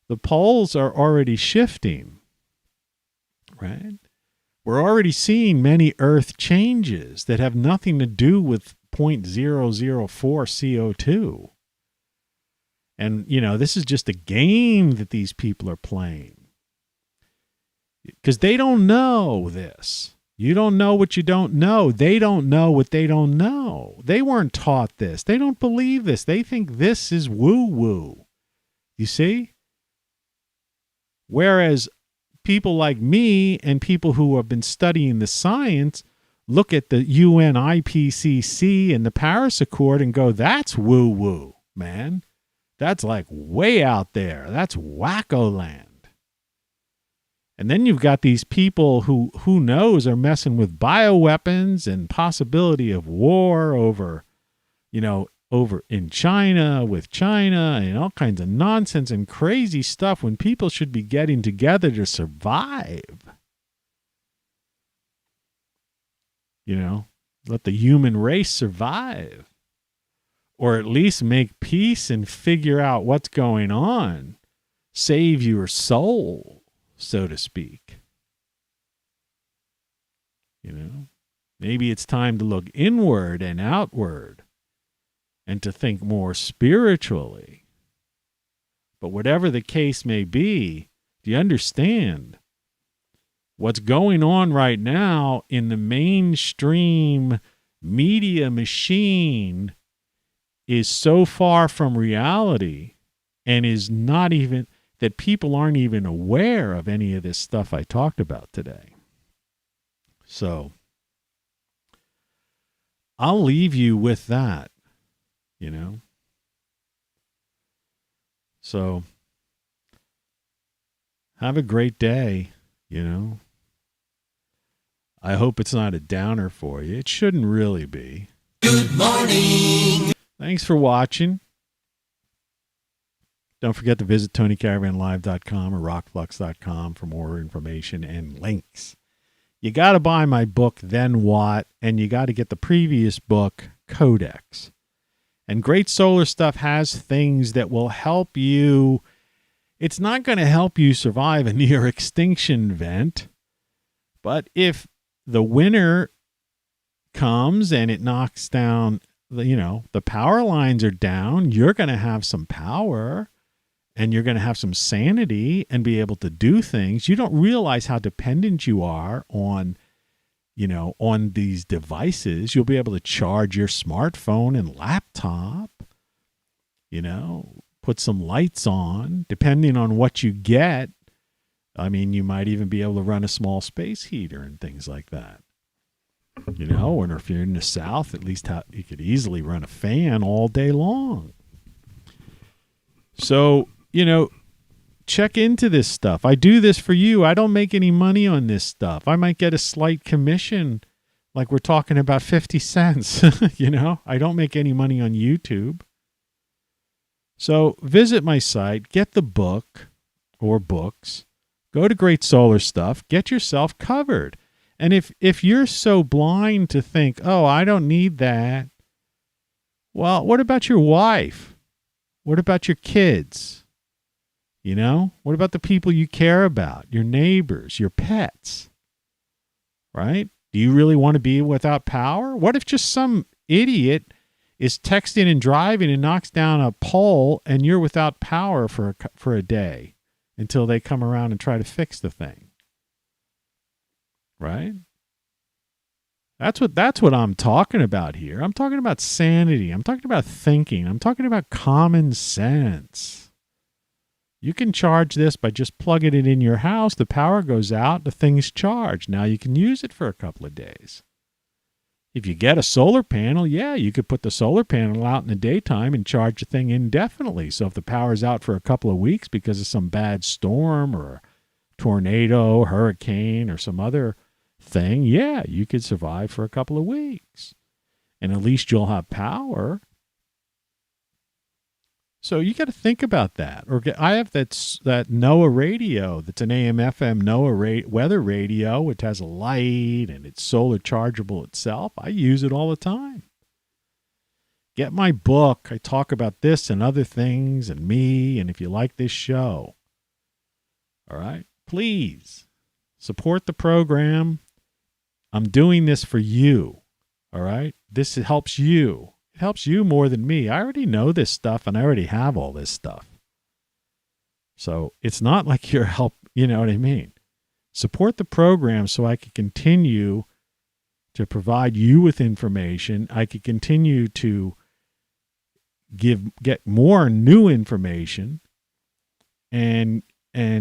The poles are already shifting, right? We're already seeing many Earth changes that have nothing to do with 0.004 CO2. And, this is just a game that these people are playing. Because they don't know this. You don't know what you don't know. They don't know what they don't know. They weren't taught this. They don't believe this. They think this is woo-woo. You see? Whereas people like me and people who have been studying the science look at the UN IPCC and the Paris Accord and go, that's woo-woo, man. That's like way out there. That's wacko land. And then you've got these people who knows are messing with bioweapons and possibility of war over in China with China and all kinds of nonsense and crazy stuff when people should be getting together to survive. Let the human race survive. Or at least make peace and figure out what's going on. Save your soul, so to speak. Maybe it's time to look inward and outward and to think more spiritually. But whatever the case may be, do you understand what's going on right now in the mainstream media machine is so far from reality and is not even that people aren't even aware of any of this stuff I talked about today. So I'll leave you with that, So have a great day, I hope it's not a downer for you. It shouldn't really be. Good morning. Thanks for watching. Don't forget to visit TonyCaravanLive.com or RockFlux.com for more information and links. You got to buy my book, Then What? And you got to get the previous book, Codex. And Great Solar Stuff has things that will help you. It's not going to help you survive a near extinction event. But if the winter comes and it knocks down, the power lines are down, you're going to have some power. And you're going to have some sanity and be able to do things. You don't realize how dependent you are on these devices. You'll be able to charge your smartphone and laptop, put some lights on, depending on what you get I mean, you might even be able to run a small space heater and things like that. You know, and if you're in the South, at least you could easily run a fan all day long. So, you know, check into this stuff. I do this for you. I don't make any money on this stuff. I might get a slight commission, like we're talking about 50 cents. You know, I don't make any money on YouTube. So visit my site, get the book or books, go to Great Solar Stuff, get yourself covered. And if you're so blind to think, oh, I don't need that, well, what about your wife? What about your kids? You know, what about the people you care about, your neighbors, your pets? Right? Do you really want to be without power? What if just some idiot is texting and driving and knocks down a pole and you're without power for a day until they come around and try to fix the thing? Right? That's what I'm talking about here. I'm talking about sanity. I'm talking about thinking. I'm talking about common sense. You can charge this by just plugging it in your house. The power goes out, the thing's charged. Now you can use it for a couple of days. If you get a solar panel, yeah, you could put the solar panel out in the daytime and charge the thing indefinitely. So if the power's out for a couple of weeks because of some bad storm or tornado, hurricane, or some other thing, yeah, you could survive for a couple of weeks. And at least you'll have power. So you got to think about that. Or I have that NOAA radio that's an AM/FM NOAA weather radio. It has a light and it's solar chargeable itself. I use it all the time. Get my book. I talk about this and other things and me. And if you like this show, all right, please support the program. I'm doing this for you. All right. This helps you. It helps you more than me. I already know this stuff and I already have all this stuff. So it's not like you're help, you know what I mean? Support the program so I can continue to provide you with information. I can continue to get more new information and